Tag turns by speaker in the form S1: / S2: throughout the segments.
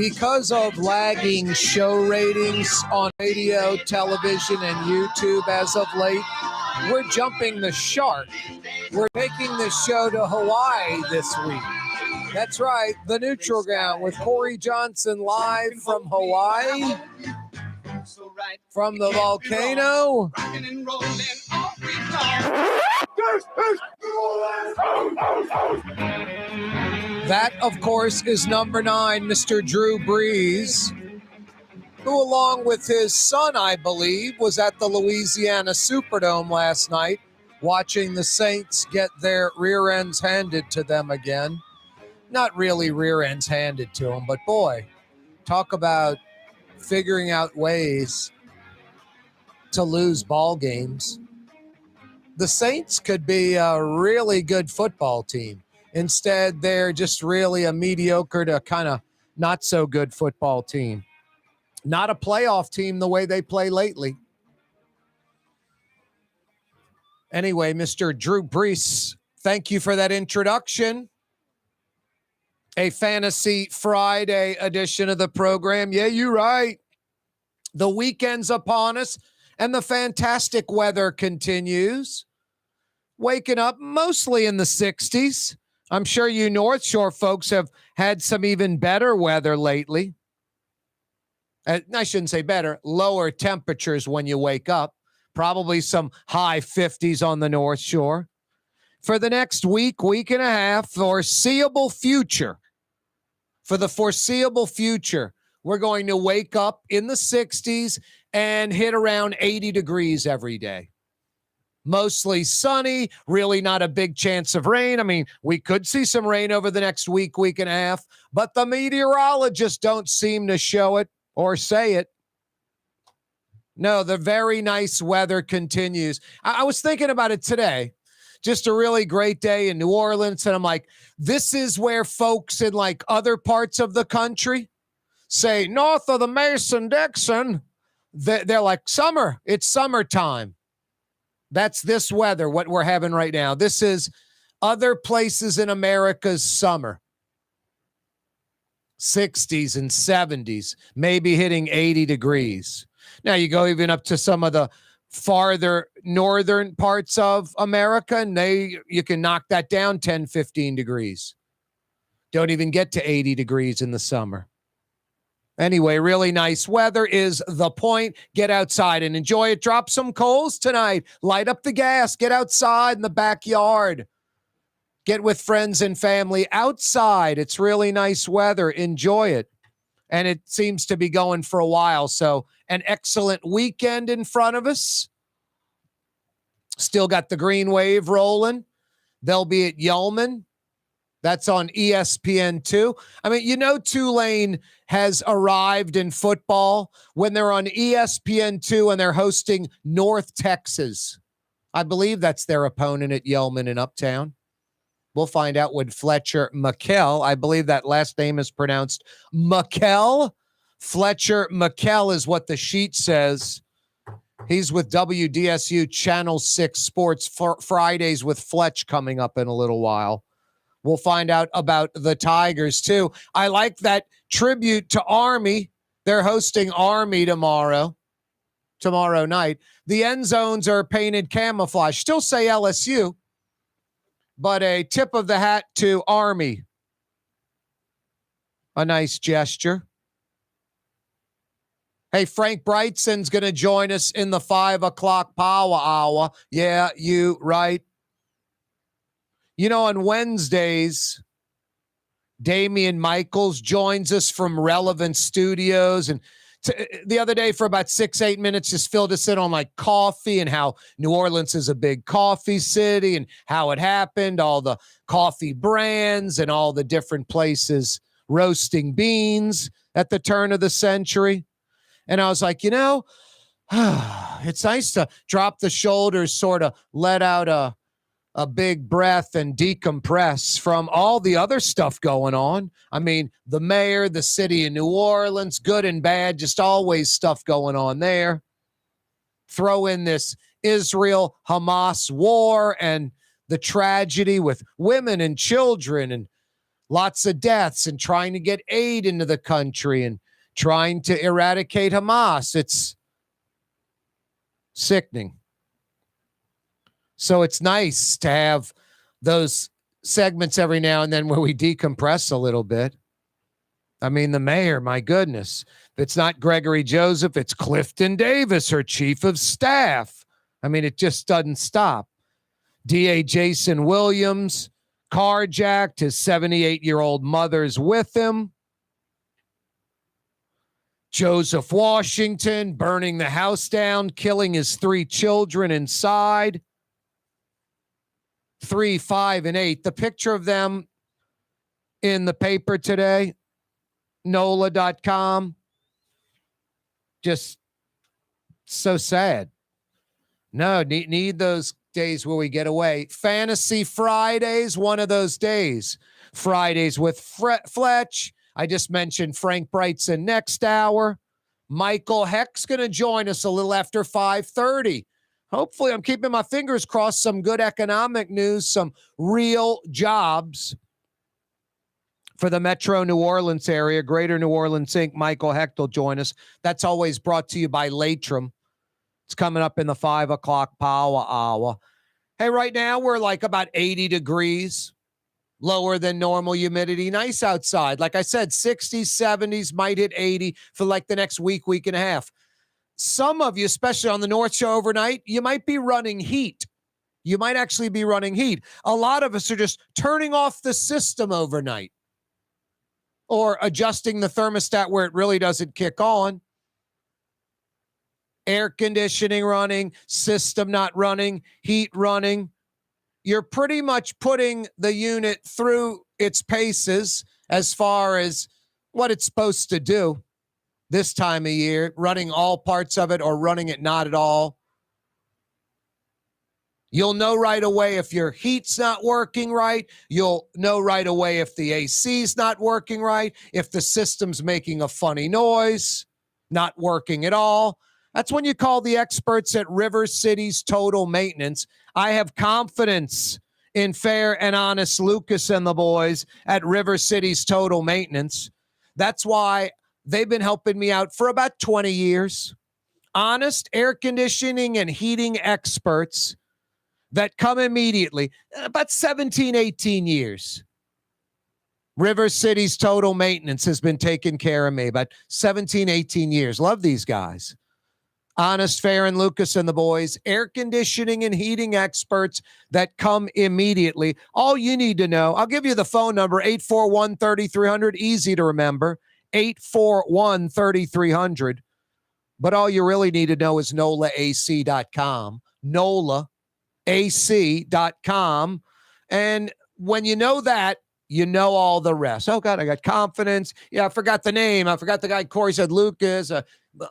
S1: Because of lagging show ratings on radio, television, and YouTube as of late, we're jumping the shark. We're taking the show to Hawaii this week. That's right, the Neutral Ground with Corey Johnson live from Hawaii, from the volcano. That, of course, is number 9, Mr. Drew Brees, who, along with his son, I believe, was at the Louisiana Superdome last night, watching the Saints get their rear ends handed to them again. Not really rear ends handed to them, but boy, talk about figuring out ways to lose ball games. The Saints could be a really good football team. Instead, they're just really a mediocre to kind of not so good football team. Not a playoff team the way they play lately. Anyway, Mr. Drew Brees, thank you for that introduction. A Fantasy Friday edition of the program. Yeah, you're right. The weekend's upon us, and the fantastic weather continues. Waking up mostly in the 60s. I'm sure you North Shore folks have had some even better weather lately. I shouldn't say better, lower temperatures when you wake up. Probably some high 50s on the North Shore. For the next week, week and a half, for the foreseeable future, we're going to wake up in the 60s and hit around 80 degrees every day. Mostly sunny, really not a big chance of rain. I mean, we could see some rain over the next week, week and a half, but the meteorologists don't seem to show it or say it. No, the very nice weather continues. I was thinking about it today. Just a really great day in New Orleans. And I'm like, this is where folks in like other parts of the country say north of the Mason-Dixon, they're like summer. It's summertime. That's this weather, what we're having right now. This is other places in America's summer. 60s and 70s, maybe hitting 80 degrees. Now you go even up to some of the farther northern parts of America, and you can knock that down 10, 15 degrees. Don't even get to 80 degrees in the summer. Anyway, really nice weather is the point. Get outside and enjoy it. Drop some coals tonight. Light up the gas. Get outside in the backyard. Get with friends and family outside. It's really nice weather. Enjoy it. And it seems to be going for a while. So an excellent weekend in front of us. Still got the Green Wave rolling. They'll be at Yeoman. That's on ESPN2. I mean, you know, Tulane has arrived in football when they're on ESPN2 and they're hosting North Texas. I believe that's their opponent at Yeoman in Uptown. We'll find out with Fletcher Mackel. I believe that last name is pronounced Mackel. Fletcher Mackel is what the sheet says. He's with WDSU Channel 6 Sports for Fridays with Fletch coming up in a little while. We'll find out about the Tigers, too. I like that tribute to Army. They're hosting Army tomorrow night. The end zones are painted camouflage. Still say LSU, but a tip of the hat to Army. A nice gesture. Hey, Frank Brigtsen's going to join us in the 5 o'clock power hour. Yeah, you right. You know, on Wednesdays, Damian Michaels joins us from Relevant Studios. And the other day for about 6-8 minutes, just filled us in on like coffee and how New Orleans is a big coffee city and how it happened, all the coffee brands and all the different places roasting beans at the turn of the century. And I was like, you know, it's nice to drop the shoulders, sort of let out a big breath and decompress from all the other stuff going on. I mean, the mayor, the city of New Orleans, good and bad, just always stuff going on there. Throw in this Israel-Hamas war and the tragedy with women and children and lots of deaths and trying to get aid into the country and trying to eradicate Hamas. It's sickening. So it's nice to have those segments every now and then where we decompress a little bit. I mean, the mayor, my goodness. If it's not Gregory Joseph, it's Clifton Davis, her chief of staff. I mean, it just doesn't stop. DA Jason Williams, carjacked. His 78-year-old mother's with him. Joseph Washington burning the house down, killing his 3 children inside. 3, 5, and 8. The picture of them in the paper today, NOLA.com. Just so sad. No, need those days where we get away. Fantasy Fridays, one of those days. Fridays with Fletch. I just mentioned Frank Brigtsen next hour. Michael Hecht's going to join us a little after 5:30. Hopefully, I'm keeping my fingers crossed, some good economic news, some real jobs for the Metro New Orleans area, Greater New Orleans Inc. Michael Hecht will join us. That's always brought to you by Latrim. It's coming up in the 5 o'clock power hour. Hey, right now we're like about 80 degrees, lower than normal humidity. Nice outside. Like I said, 60s, 70s, might hit 80 for like the next week and a half. Some of you, especially on the North Shore overnight, you might be running heat. You might actually be running heat. A lot of us are just turning off the system overnight or adjusting the thermostat where it really doesn't kick on. Air conditioning running, system not running, heat running. You're pretty much putting the unit through its paces as far as what it's supposed to do this time of year, running all parts of it or running it not at all. You'll know right away if your heat's not working right. You'll know right away if the AC's not working right, if the system's making a funny noise, not working at all. That's when you call the experts at River City's Total Maintenance. I have confidence in fair and honest Lucas and the boys at River City's Total Maintenance. That's why they've been helping me out for about 20 years. Honest air conditioning and heating experts that come immediately, about 17, 18 years. River City's Total Maintenance has been taking care of me about 17, 18 years. Love these guys. Honest, fair, and Lucas and the boys, air conditioning and heating experts that come immediately. All you need to know, I'll give you the phone number, 841-3300, easy to remember, 841-3300. But all you really need to know is NOLAAC.com, NOLAAC.com. And when you know that, you know all the rest. Oh, God, I got confidence. Yeah, I forgot the name. I forgot the guy Corey said Lucas.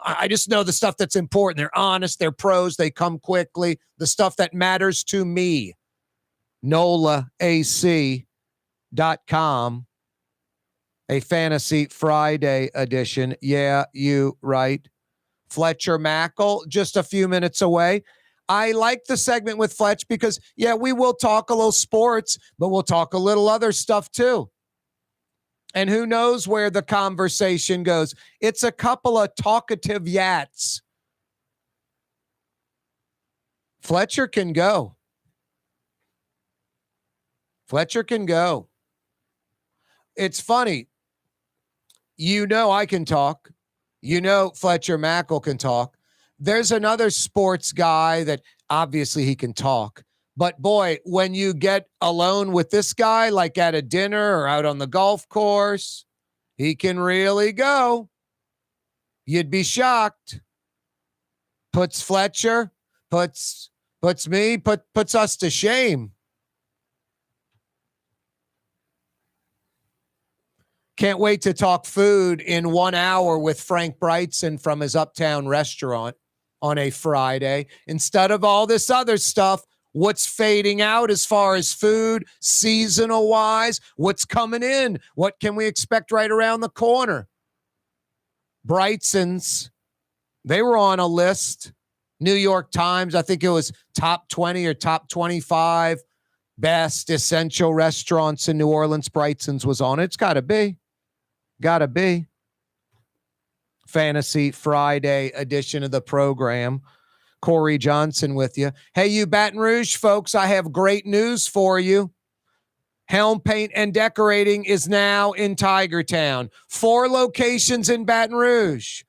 S1: I just know the stuff that's important. They're honest. They're pros. They come quickly. The stuff that matters to me. NOLAAC.com. A Fantasy Friday edition. Yeah, you right. Fletcher Mackel, just a few minutes away. I like the segment with Fletch because, yeah, we will talk a little sports, but we'll talk a little other stuff too. And who knows where the conversation goes. It's a couple of talkative yats. Fletcher can go. Fletcher can go. It's funny. You know I can talk. You know Fletcher Mackel can talk. There's another sports guy that obviously he can talk. But boy, when you get alone with this guy, like at a dinner or out on the golf course, he can really go. You'd be shocked. Puts Fletcher, puts me, puts us to shame. Can't wait to talk food in 1 hour with Frank Brigtsen from his Uptown restaurant on a Friday. Instead of all this other stuff, what's fading out as far as food, seasonal wise, what's coming in, what can we expect right around the corner? Brigtsen's, they were on a list. New York Times, I think it was top 20 or top 25 best essential restaurants in New Orleans. Brigtsen's was on it. It's got to be. Got to be. Fantasy Friday edition of the program. Corey Johnson with you. Hey, you Baton Rouge folks, I have great news for you. Helm Paint and Decorating is now in Tigertown. 4 locations in Baton Rouge.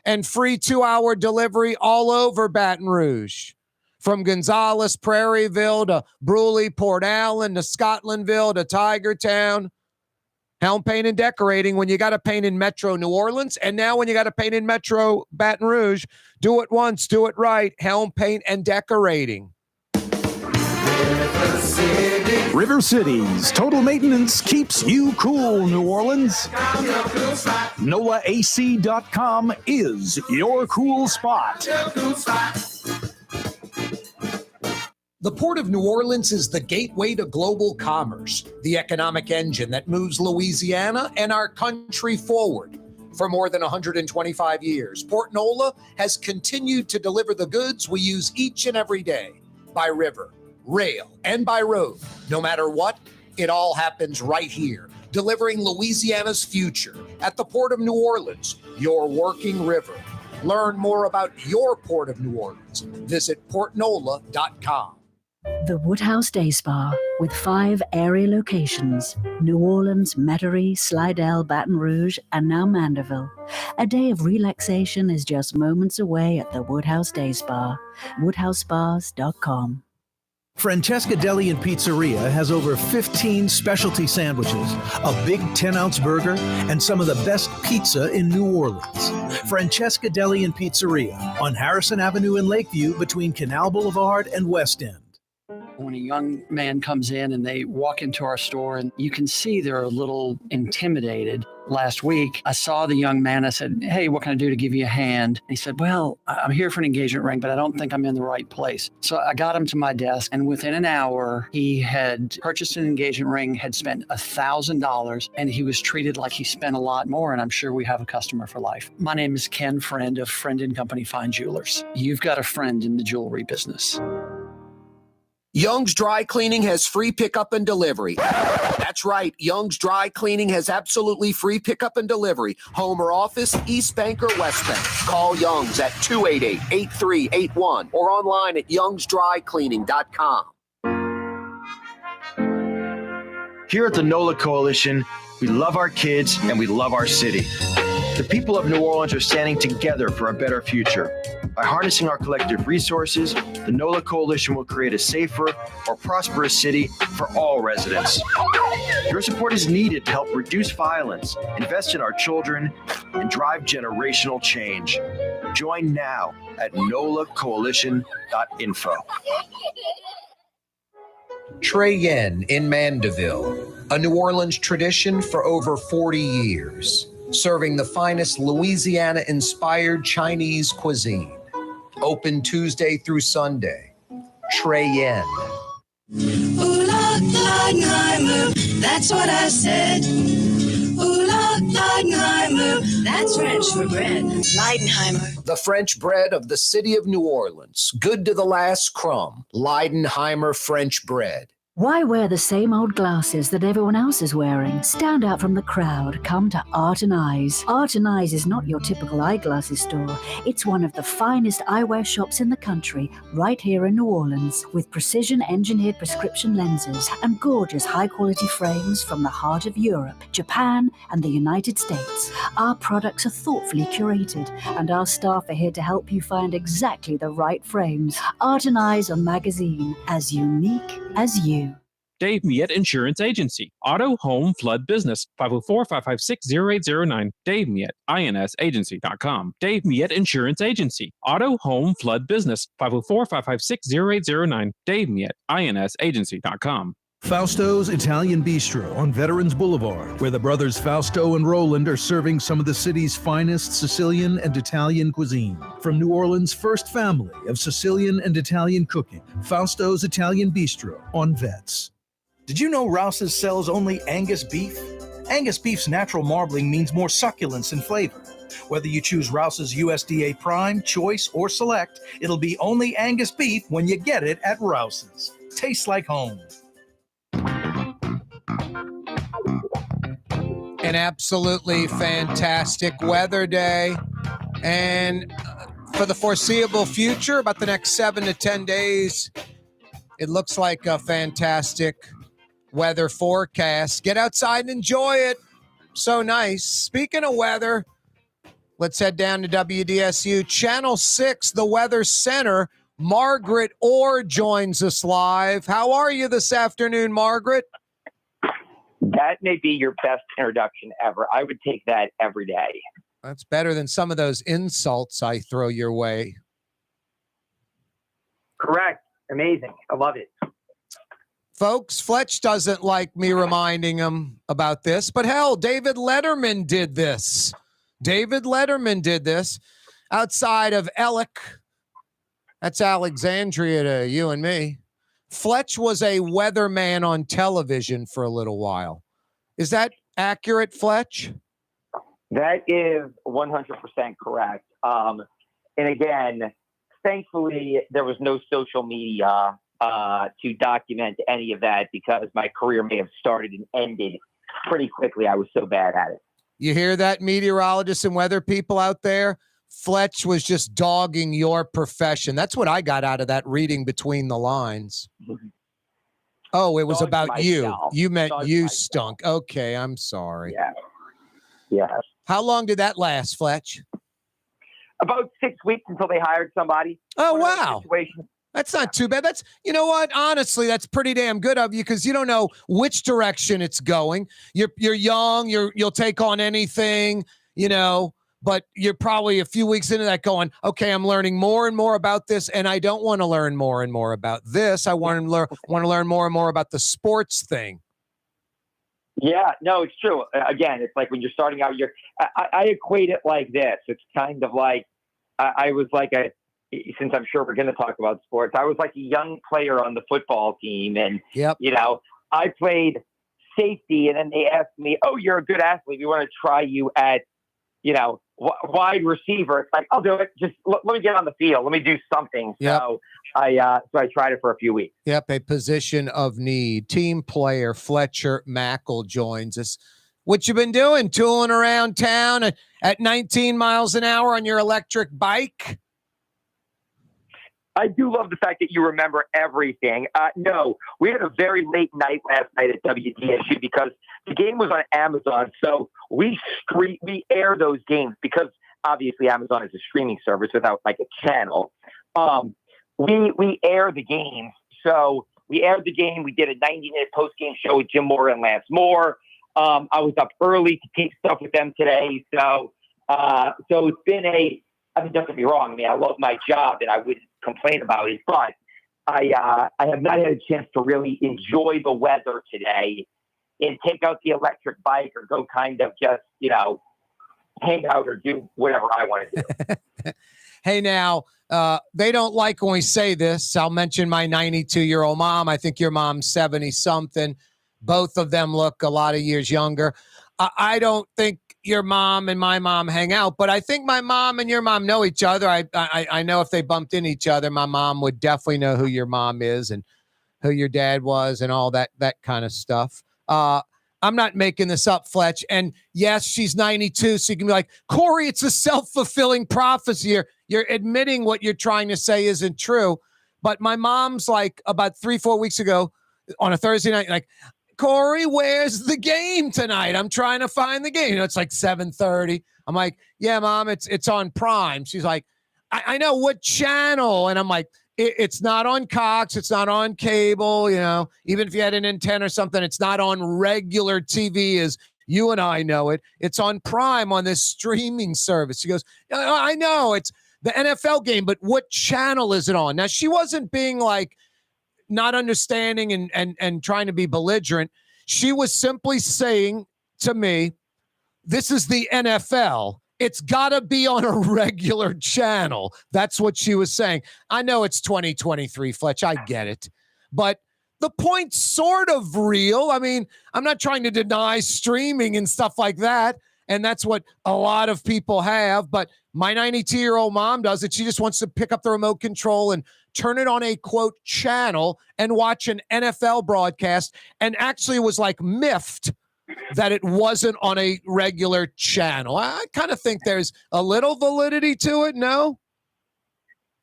S1: And free 2-hour delivery all over Baton Rouge. From Gonzales, Prairieville to Bruley, Port Allen to Scotlandville to Tigertown. Helm Paint and Decorating, when you got to paint in Metro New Orleans, and now when you got to paint in Metro Baton Rouge, do it once, do it right. Helm Paint and Decorating.
S2: River City's total maintenance keeps you cool, New Orleans. NOLAAC.com is your cool spot.
S3: The Port of New Orleans is the gateway to global commerce, the economic engine that moves Louisiana and our country forward. For more than 125 years, Port Nola has continued to deliver the goods we use each and every day by river, rail, and by road. No matter what, it all happens right here, delivering Louisiana's future at the Port of New Orleans, your working river. Learn more about your Port of New Orleans. Visit portnola.com.
S4: The Woodhouse Day Spa, with 5 area locations, New Orleans, Metairie, Slidell, Baton Rouge, and now Mandeville. A day of relaxation is just moments away at the Woodhouse Day Spa, woodhousespas.com.
S2: Francesca Deli and Pizzeria has over 15 specialty sandwiches, a big 10-ounce burger, and some of the best pizza in New Orleans. Francesca Deli and Pizzeria on Harrison Avenue in Lakeview between Canal Boulevard and West End.
S5: When a young man comes in and they walk into our store and you can see they're a little intimidated. Last week, I saw the young man. I said, "Hey, what can I do to give you a hand?" And he said, "Well, I'm here for an engagement ring, but I don't think I'm in the right place." So I got him to my desk, and within an hour, he had purchased an engagement ring, had spent $1,000, and he was treated like he spent a lot more, and I'm sure we have a customer for life. My name is Ken Friend of Friend & Company Fine Jewelers. You've got a friend in the jewelry business.
S3: Young's Dry Cleaning has free pickup and delivery. That's right. Young's Dry Cleaning has absolutely free pickup and delivery. Home or office, East Bank or West Bank. Call Young's at 288-8381 or online at youngsdrycleaning.com.
S6: Here at the NOLA Coalition, we love our kids and we love our city. The people of New Orleans are standing together for a better future. By harnessing our collective resources, the NOLA Coalition will create a safer, more prosperous city for all residents. Your support is needed to help reduce violence, invest in our children, and drive generational change. Join now at nolacoalition.info.
S3: Trey Yen in Mandeville, a New Orleans tradition for over 40 years, serving the finest Louisiana-inspired Chinese cuisine. Open Tuesday through Sunday. Trey Yen.
S7: Ooh, Leidenheimer, that's what I said. Ooh, Leidenheimer, that's French for bread. Leidenheimer.
S3: The French bread of the city of New Orleans. Good to the last crumb. Leidenheimer French bread.
S4: Why wear the same old glasses that everyone else is wearing? Stand out from the crowd. Come to Art and Eyes. Art and Eyes is not your typical eyeglasses store. It's one of the finest eyewear shops in the country, right here in New Orleans, with precision-engineered prescription lenses and gorgeous high-quality frames from the heart of Europe, Japan, and the United States. Our products are thoughtfully curated, and our staff are here to help you find exactly the right frames. Art and Eyes on Magazine, as unique as you.
S8: Dave Miette Insurance Agency. Auto, home, flood, business. 504-556-0809. Dave Miette, INSagency.com. Dave Miette Insurance Agency. Auto, home, flood, business. 504-556-0809. Dave Miette, INSagency.com.
S2: Fausto's Italian Bistro on Veterans Boulevard, where the brothers Fausto and Roland are serving some of the city's finest Sicilian and Italian cuisine. From New Orleans' first family of Sicilian and Italian cooking, Fausto's Italian Bistro on Vets.
S9: Did you know Rouse's sells only Angus beef? Angus beef's natural marbling means more succulence and flavor. Whether you choose Rouse's USDA Prime, Choice, or Select, it'll be only Angus beef when you get it at Rouse's. Tastes like home.
S1: an absolutely fantastic weather day. And for the foreseeable future, about the next 7 to 10 days, it looks like a fantastic weather forecast. Get outside and enjoy it. So nice. Speaking of weather, let's head down to WDSU. Channel 6, the Weather Center. Margaret Orr joins us live. How are you this afternoon, Margaret?
S10: That may be your best introduction ever. I would take that every day.
S1: That's better than some of those insults I throw your way.
S10: Correct. Amazing. I love it.
S1: Folks, Fletch doesn't like me reminding him about this, but hell, David Letterman did this. David Letterman did this outside of Ellick. That's Alexandria to you and me. Fletch was a weatherman on television for a little while. Is that accurate, Fletch?
S10: That is 100% correct. And again, thankfully, there was no social media to document any of that because my career may have started and ended pretty quickly. I was so bad at it.
S1: You hear that, meteorologists and weather people out there? Fletch was just dogging your profession. That's what I got out of that reading between the lines. Oh, it was
S10: Dogging
S1: about
S10: myself.
S1: you. You meant
S10: Dogging
S1: you
S10: myself.
S1: stunk. Okay, I'm sorry.
S10: Yeah. Yes.
S1: How long did that last, Fletch?
S10: About 6 weeks until they hired somebody.
S1: Oh,
S10: One of those
S1: wow.
S10: situations.
S1: That's not too bad. That's, you know what? Honestly, that's pretty damn good of you because you don't know which direction it's going. You're young. You'll take on anything, you know, but you're probably a few weeks into that going, okay, I'm learning more and more about this, and I don't want to learn more and more about this. I want to learn more and more about the sports thing.
S10: Yeah, no, it's true. Again, it's like when you're starting out, I equate it like this. It's kind of like I was like since I'm sure we're going to talk about sports, I was like a young player on the football team. And, you know, I played safety and then they asked me, oh, you're a good athlete. We want to try you at, you know, wide receiver. It's like, I'll do it. Just let me get on the field. Let me do something.
S1: Yep.
S10: So I tried it for a few weeks.
S1: Yep. A position of need. Team player Fletcher Mackel joins us. What you been doing? Tooling around town at 19 miles an hour on your electric bike?
S10: I do love the fact that you remember everything. No, we had a very late night last night at WDSU because the game was on Amazon. So we air those games because obviously Amazon is a streaming service without like a channel. We air the games. So we aired the game. We did a 90-minute post-game show with Jim Moore and Lance Moore. I was up early to take stuff with them today. So it's been don't get me wrong. I mean, I love my job and I wouldn't complain about it, but I have not had a chance to really enjoy the weather today and take out the electric bike or go kind of just, you know, hang out or do whatever I want to do.
S1: Hey, now, they don't like when we say this. I'll mention my 92-year-old mom. I think your mom's 70-something. Both of them look a lot of years younger. I don't think your mom and my mom hang out, but I think my mom and your mom know each other. I know if they bumped in each other, my mom would definitely know who your mom is and who your dad was and all that kind of stuff. I'm not making this up, Fletch. And yes, she's 92, so you can be like, Corey, it's a self-fulfilling prophecy. You're admitting what you're trying to say isn't true. But my mom's like about 3-4 weeks ago on a Thursday night, like, Corey, where's the game tonight? I'm trying to find the game. You know, it's like 7:30. I'm like, yeah, Mom, it's on Prime. She's like, I know what channel. And I'm like, it's not on Cox. It's not on cable. You know, even if you had an antenna or something, it's not on regular TV as you and I know it. It's on Prime on this streaming service. She goes, I know it's the NFL game, but what channel is it on? Now, she wasn't being like, not understanding and trying to be belligerent. She was simply saying to me, this is the NFL. It's got to be on a regular channel. That's what she was saying. I know it's 2023, Fletch. I get it. But the point's sort of real. I mean, I'm not trying to deny streaming and stuff like that. And that's what a lot of people have. But my 92-year-old mom does it. She just wants to pick up the remote control and turn it on a, quote, channel and watch an NFL broadcast, and actually was like miffed that it wasn't on a regular channel. I kind of think there's a little validity to it. No?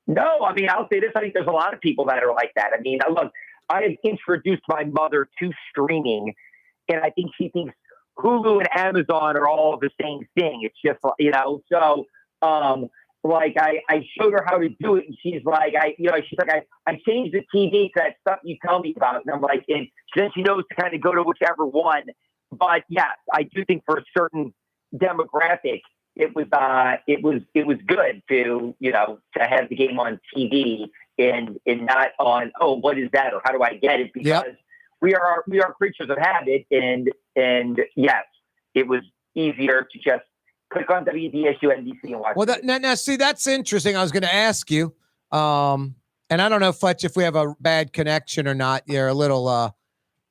S10: No, I mean, I'll say this. I think there's a lot of people that are like that. I mean, look, I have introduced my mother to streaming, and I think she thinks Hulu and Amazon are all the same thing. It's just, so, like I showed her how to do it, and she's like, I changed the TV to that stuff you tell me about. And I'm like, and then she knows to kind of go to whichever one. But yes, I do think for a certain demographic, it was good to have the game on TV and not on, oh, what is that, or how do I get it? Because we are creatures of habit, and yes, it was easier to just click on WDSU, NBC, and watch.
S1: Well, now see, that's interesting. I was going to ask you, and I don't know, Fletch, if we have a bad connection or not. You're a little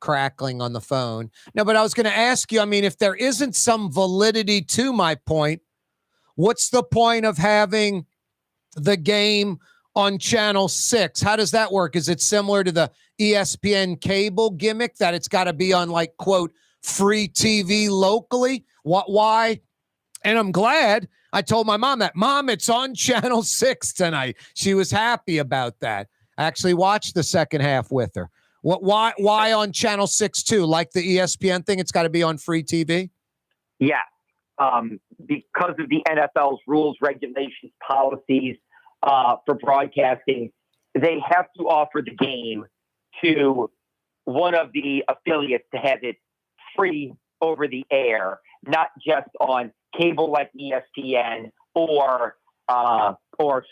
S1: crackling on the phone. No, but I was going to ask you, I mean, if there isn't some validity to my point, what's the point of having the game on Channel 6? How does that work? Is it similar to the ESPN cable gimmick that it's got to be on, like, quote, free TV locally? Why? And I'm glad I told my mom that. Mom, it's on Channel 6 tonight. She was happy about that. I actually watched the second half with her. Why on Channel 6 too? Like the ESPN thing, it's got to be on free TV?
S10: Yeah. Because of the NFL's rules, regulations, policies for broadcasting, they have to offer the game to one of the affiliates to have it free over the air, not just on cable like ESPN or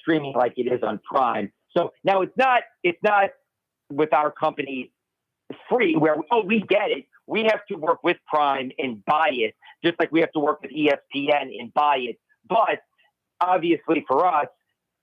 S10: streaming like it is on Prime. So now it's not with our company free where, we get it. We have to work with Prime and buy it, just like we have to work with ESPN and buy it. But obviously for us,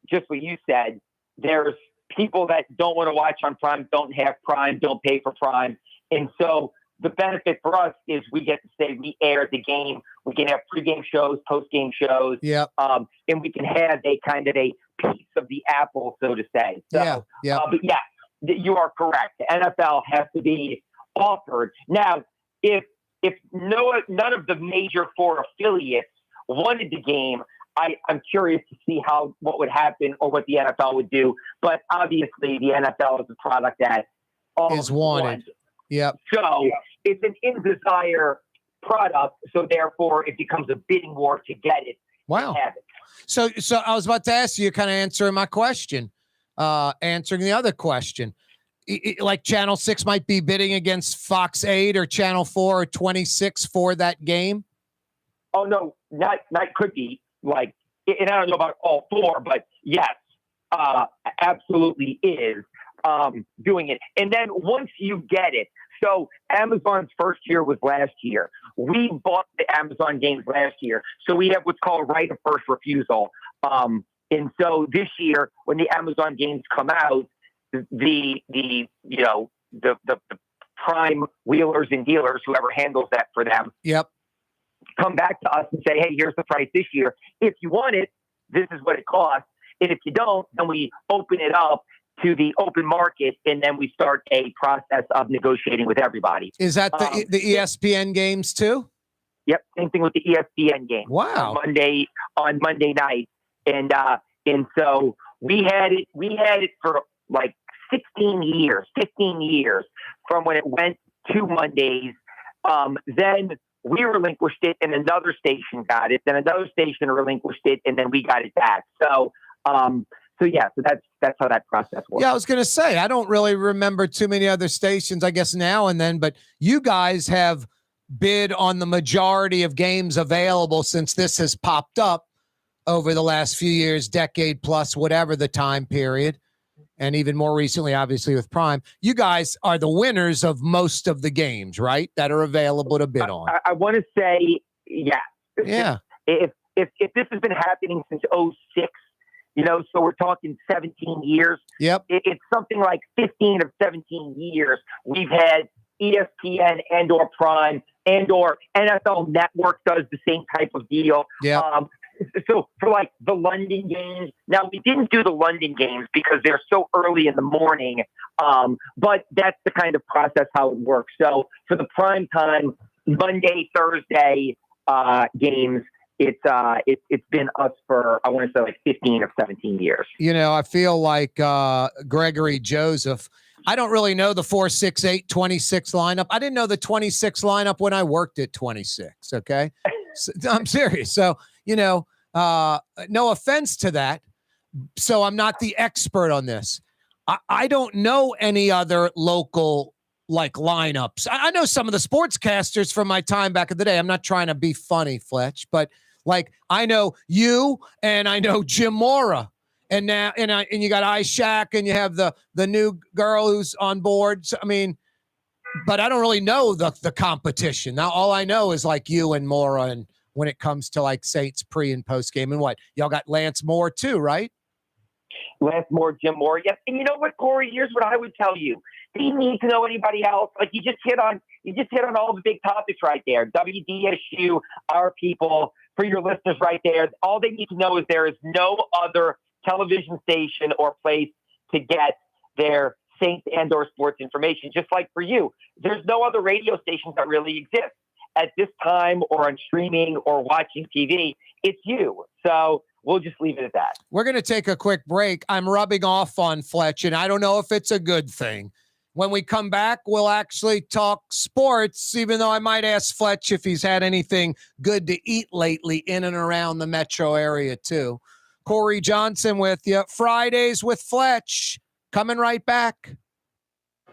S10: just what you said, there's people that don't want to watch on Prime, don't have Prime, don't pay for Prime. And so the benefit for us is we get to say we air the game. We can have pregame shows, postgame shows. And we can have a kind of a piece of the apple, so to say. So, but yeah, you are correct. The NFL has to be offered. Now, if none of the major four affiliates wanted the game, I'm curious to see what would happen or what the NFL would do. But obviously, the NFL is a product that
S1: is wanted. Yep.
S10: So it's an in-desire product. So therefore, it becomes a bidding war to get it.
S1: Wow.
S10: Have it.
S1: So I was about to ask you, kind of answering my question, answering the other question. Like Channel 6 might be bidding against Fox 8 or Channel 4 or 26 for that game?
S10: Oh, no, not could be. Like, and I don't know about all four, but yes, absolutely is doing it. And then once you get it, so Amazon's first year was last year. We bought the Amazon games last year. So we have what's called right of first refusal. And so this year, when the Amazon games come out, the prime wheelers and dealers, whoever handles that for them, come back to us and say, hey, here's the price this year. If you want it, this is what it costs. And if you don't, then we open it up to the open market, and then we start a process of negotiating with everybody.
S1: Is that the ESPN games too?
S10: Yep, same thing with the ESPN game.
S1: Wow.
S10: On Monday night, and so we had it for like 15 years from when it went to Mondays. Then we relinquished it, and another station got it. Then another station relinquished it, and then we got it back. So that's how that process works.
S1: Yeah, I was going to say, I don't really remember too many other stations, I guess now and then, but you guys have bid on the majority of games available since this has popped up over the last few years, decade plus, whatever the time period. And even more recently, obviously, with Prime. You guys are the winners of most of the games, right, that are available to bid on.
S10: I want to say, yes.
S1: Yeah.
S10: If this has been happening since 2006, so we're talking 17 years.
S1: Yep.
S10: It's something like 15 of 17 years. We've had ESPN and or Prime and or NFL Network does the same type of deal.
S1: Yeah.
S10: So for like the London games, now we didn't do the London games because they're so early in the morning. But that's the kind of process how it works. So for the prime time Monday, Thursday games. It's been us for, I want to say, like 15 or 17 years.
S1: You know, I feel like Gregory Joseph. I don't really know the 4-6-8 26 lineup. I didn't know the 26 lineup when I worked at 26. Okay, so, I'm serious. So, you know, no offense to that. So I'm not the expert on this. I don't know any other local like lineups. I know some of the sportscasters from my time back in the day. I'm not trying to be funny, Fletch, but like I know you and I know Jim Mora. And now, and you got Ishak, and you have the new girl who's on board. So, I mean, but I don't really know the competition. Now, all I know is like you and Mora, and when it comes to like Saints pre and post game, and what y'all got Lance Moore too, right?
S10: Lance Moore, Jim Moore, yes. And you know what, Corey? Here's what I would tell you: do you need to know anybody else? Like you just hit on all the big topics right there. WDSU, our people, for your listeners right there. All they need to know is there is no other television station or place to get their Saints and or sports information. Just like for you, there's no other radio stations that really exist at this time or on streaming or watching TV. It's you. So we'll just leave it at that.
S1: We're going to take a quick break. I'm rubbing off on Fletch, and I don't know if it's a good thing. When we come back, we'll actually talk sports, even though I might ask Fletch if he's had anything good to eat lately in and around the metro area too. Corey Johnson with you. Fridays with Fletch. Coming right back.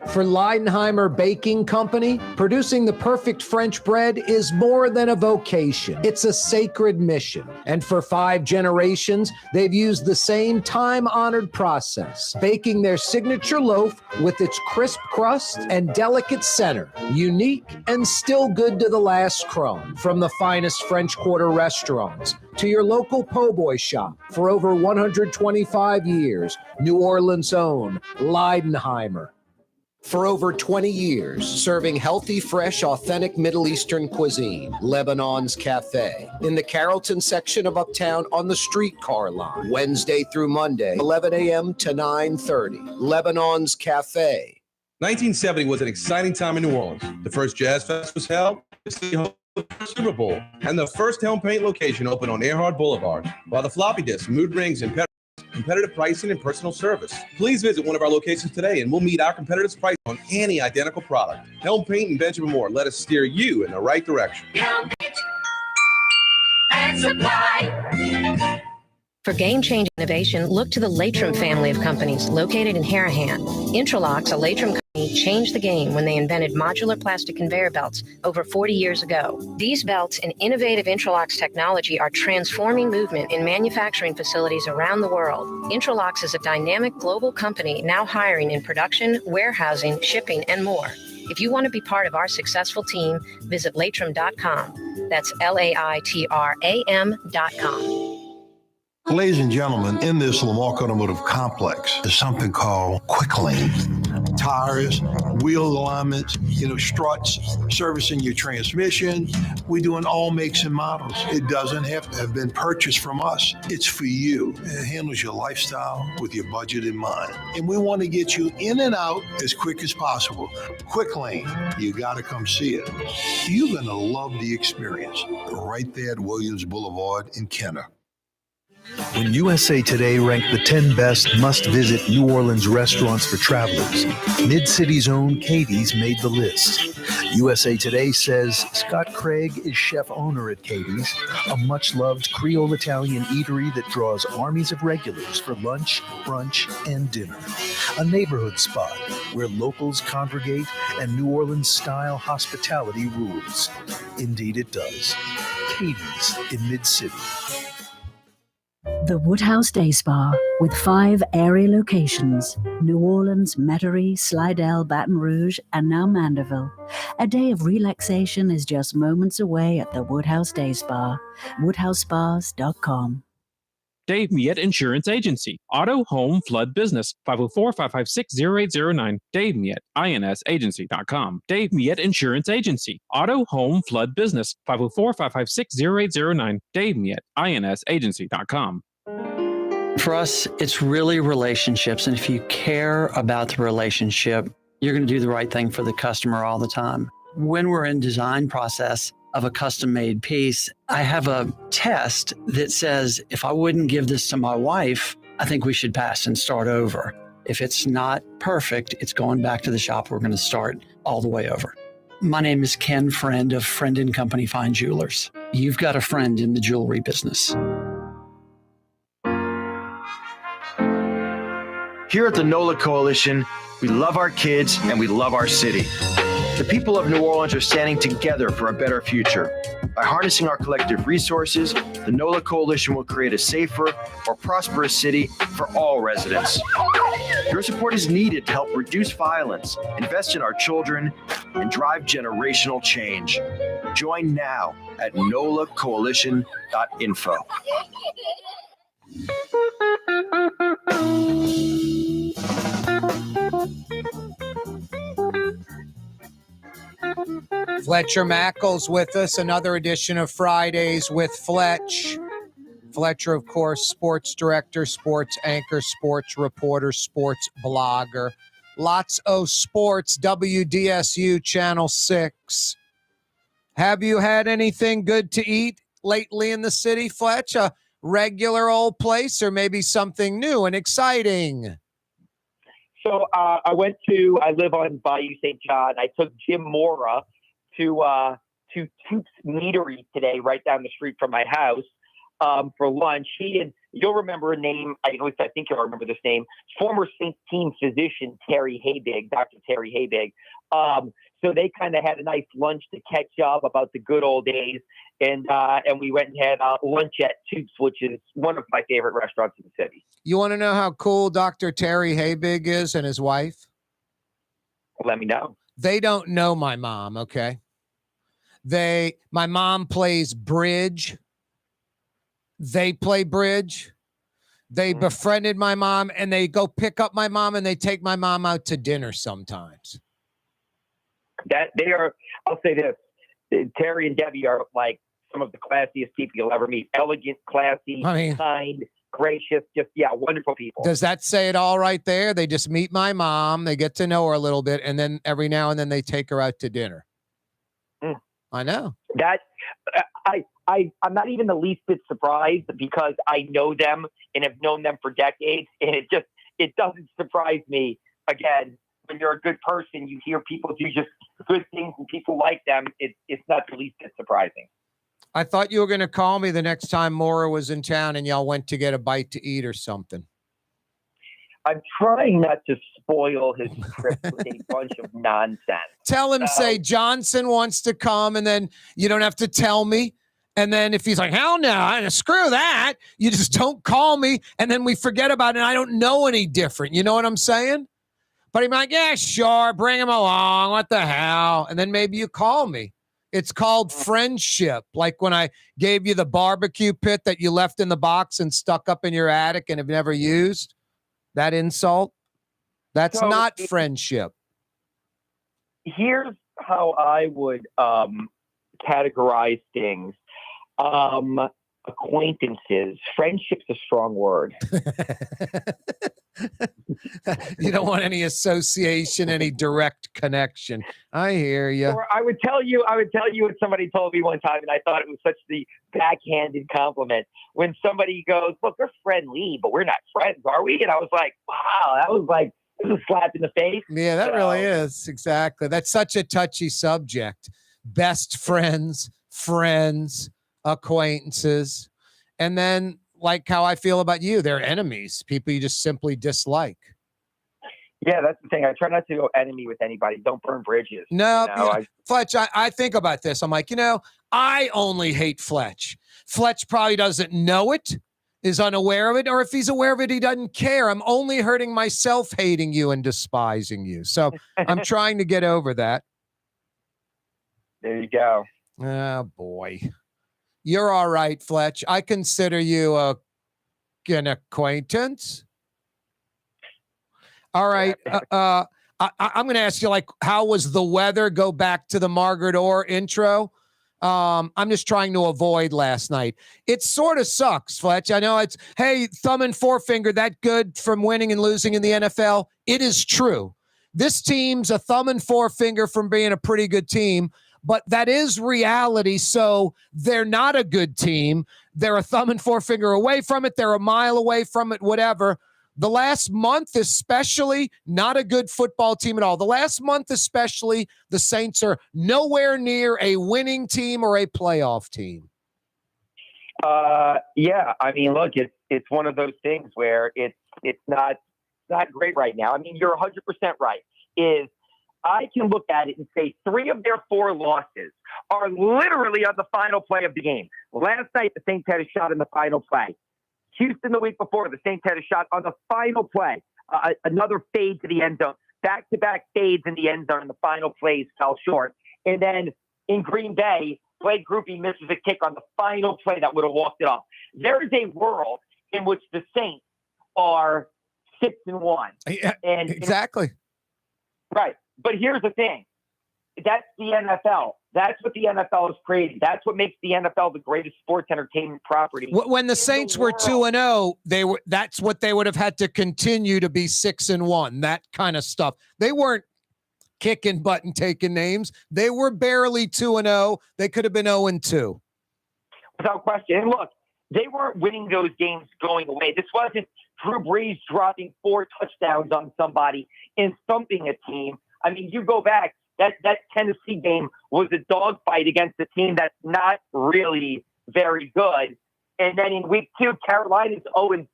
S3: For Leidenheimer Baking Company, producing the perfect French bread is more than a vocation. It's a sacred mission. And for 5 generations, they've used the same time-honored process, baking their signature loaf with its crisp crust and delicate center, unique and still good to the last crumb. From the finest French Quarter restaurants to your local po' boy shop, for over 125 years, New Orleans' own Leidenheimer. For over 20 years, serving healthy, fresh, authentic Middle Eastern cuisine, Lebanon's Cafe. In the Carrollton section of Uptown on the streetcar line, Wednesday through Monday, 11 a.m. to 9:30. Lebanon's Cafe.
S11: 1970 was an exciting time in New Orleans. The first Jazz Fest was held, the city hosted the first Super Bowl, and the first Helm Paint location opened on Earhart Boulevard. While the floppy disk, mood rings, and competitive pricing and personal service. Please visit one of our locations today and we'll meet our competitive price on any identical product. Helm Paint and Benjamin Moore, let us steer you in the right direction.
S12: Helm Paint and Supply.
S13: For game-changing innovation, look to the Latrim family of companies located in Harahan. Intralocks, a Latrim company, changed the game when they invented modular plastic conveyor belts over 40 years ago. These belts and innovative Intralocks technology are transforming movement in manufacturing facilities around the world. Intralocks is a dynamic global company now hiring in production, warehousing, shipping, and more. If you want to be part of our successful team, visit Latrim.com. That's LAITRAM.com.
S14: Ladies and gentlemen, in this Lamarck Automotive Complex is something called Quick Lane. Tires, wheel alignments, struts, servicing your transmission. We do in all makes and models. It doesn't have to have been purchased from us. It's for you. It handles your lifestyle with your budget in mind. And we want to get you in and out as quick as possible. Quick Lane, you got to come see it. You're going to love the experience right there at Williams Boulevard in Kenner.
S2: When USA Today ranked the 10 best must-visit New Orleans restaurants for travelers, Mid-City's own Katie's made the list. USA Today says Scott Craig is chef-owner at Katie's, a much-loved Creole Italian eatery that draws armies of regulars for lunch, brunch, and dinner. A neighborhood spot where locals congregate and New Orleans-style hospitality rules. Indeed it does. Katie's in Mid-City.
S4: The Woodhouse Day Spa, with 5 airy locations: New Orleans, Metairie, Slidell, Baton Rouge, and now Mandeville. A day of relaxation is just moments away at the Woodhouse Day Spa. WoodhouseSpas.com.
S8: Dave Miette Insurance Agency. Auto, home, flood, business. 504-556-0809. Dave Miette, INSagency.com. Dave Miette Insurance Agency. Auto, home, flood, business. 504-556-0809. Dave Miette, INSagency.com.
S5: For us, it's really relationships. And if you care about the relationship, you're going to do the right thing for the customer all the time. When we're in design process of a custom made piece, I have a test that says if I wouldn't give this to my wife, I think we should pass and start over. If it's not perfect, it's going back to the shop. We're going to start all the way over. My name is Ken Friend of Friend & Company Fine Jewelers. You've got a friend in the jewelry business.
S6: Here at the NOLA Coalition, we love our kids and we love our city. The people of New Orleans are standing together for a better future. By harnessing our collective resources, the NOLA Coalition will create a safer, more prosperous city for all residents. Your support is needed to help reduce violence, invest in our children, and drive generational change. Join now at nolacoalition.info.
S1: Fletcher Mackel's with us. Another edition of Fridays with Fletch. Fletcher, of course, sports director, sports anchor, sports reporter, sports blogger. Lots of sports, WDSU Channel 6. Have you had anything good to eat lately in the city, Fletch? A regular old place or maybe something new and exciting?
S10: So I live on Bayou St. John. I took Jim Mora to Toop's Meuniere today, right down the street from my house, for lunch. You'll remember a name, at least I think you'll remember this name, former Saints team physician Terry Habig, Dr. Terry Habig. So they kind of had a nice lunch to catch up about the good old days. And we went and had lunch at Toop's, which is one of my favorite restaurants in the city.
S1: You want to know how cool Dr. Terry Habig is and his wife?
S10: Let me know.
S1: They don't know my mom, okay? My mom plays bridge. They play bridge. They befriended my mom, and they go pick up my mom, and they take my mom out to dinner sometimes.
S10: I'll say this, Terry and Debbie are like some of the classiest people you'll ever meet. Elegant, classy, kind, gracious, wonderful people.
S1: Does that say it all right there? They just meet my mom, they get to know her a little bit, and then every now and then they take her out to dinner. I know.
S10: That I'm not even the least bit surprised because I know them and have known them for decades, and it doesn't surprise me. Again, when you're a good person, you hear people do just good things and people like them. It's not the least bit surprising.
S1: I thought you were going to call me the next time Maura was in town and y'all went to get a bite to eat or something.
S10: I'm trying not to spoil his trip with a bunch of nonsense.
S1: Tell him, say Johnson wants to come, and then you don't have to tell me. And then if he's like, hell no, screw that, you just don't call me, and then we forget about it, and I don't know any different. You know what I'm saying? But he'd be like, yeah, sure, bring him along. What the hell? And then maybe you call me. It's called friendship. Like when I gave you the barbecue pit that you left in the box and stuck up in your attic and have never used. That insult? That's not friendship.
S10: Here's how I would categorize things. Acquaintances. Friendship's a strong word.
S1: You don't want any association, any direct connection. I hear you.
S10: Or I would tell you what somebody told me one time, and I thought it was such the backhanded compliment. When somebody goes, look, we're friendly, but we're not friends, are we? And I was like, wow, that was like, it was a slap in the face.
S1: Yeah, that really is. Exactly. That's such a touchy subject. Best friends, acquaintances, and then like how I feel about you, they're enemies, people you just simply dislike.
S10: Yeah, that's the thing. I try not to go enemy with anybody. Don't burn bridges.
S1: No, Fletch, I think about this. I'm like, I only hate Fletch. Fletch probably doesn't know it, is unaware of it, or if he's aware of it, he doesn't care. I'm only hurting myself hating you and despising you. So I'm trying to get over that.
S10: There you go.
S1: Oh, boy. You're all right, Fletch. I consider you an acquaintance. All right. I'm going to ask you, how was the weather? Go back to the Margaret Orr intro. I'm just trying to avoid last night. It sort of sucks, Fletch. I know it's, hey, thumb and forefinger, that good from winning and losing in the NFL. It is true. this team's a thumb and forefinger from being a pretty good team, but that is reality. So they're not a good team. They're a thumb and forefinger away from it. They're a mile away from it, whatever. The last month, especially, not a good football team at all. The last month, especially, the Saints are nowhere near a winning team or a playoff team.
S10: Yeah, I mean, look, it's one of those things where it's not great right now. I mean, you're 100% right. I can look at it and say 3 of their 4 losses are literally on the final play of the game. Last night, the Saints had a shot in the final play. Houston the week before, the Saints had a shot on the final play. Another fade to the end zone. Back-to-back fades in the end zone. The final plays fell short. And then in Green Bay, Blake Grupe misses a kick on the final play that would have walked it off. There is a world in which the Saints are 6-1.
S1: Yeah, exactly.
S10: Right. But here's the thing. That's the NFL. That's what the NFL has created. That's what makes the NFL the greatest sports entertainment property.
S1: When the Saints were 2-0, that's what they would have had to continue to be 6-1. That kind of stuff. They weren't kicking butt and taking names. They were barely 2-0. They could have been 0-2.
S10: Without question. And look, they weren't winning those games going away. This wasn't Drew Brees dropping 4 touchdowns on somebody and thumping a team. I mean, you go back, that Tennessee game was a dogfight against a team that's not really very good. And then in week 2, Carolina's 0-6,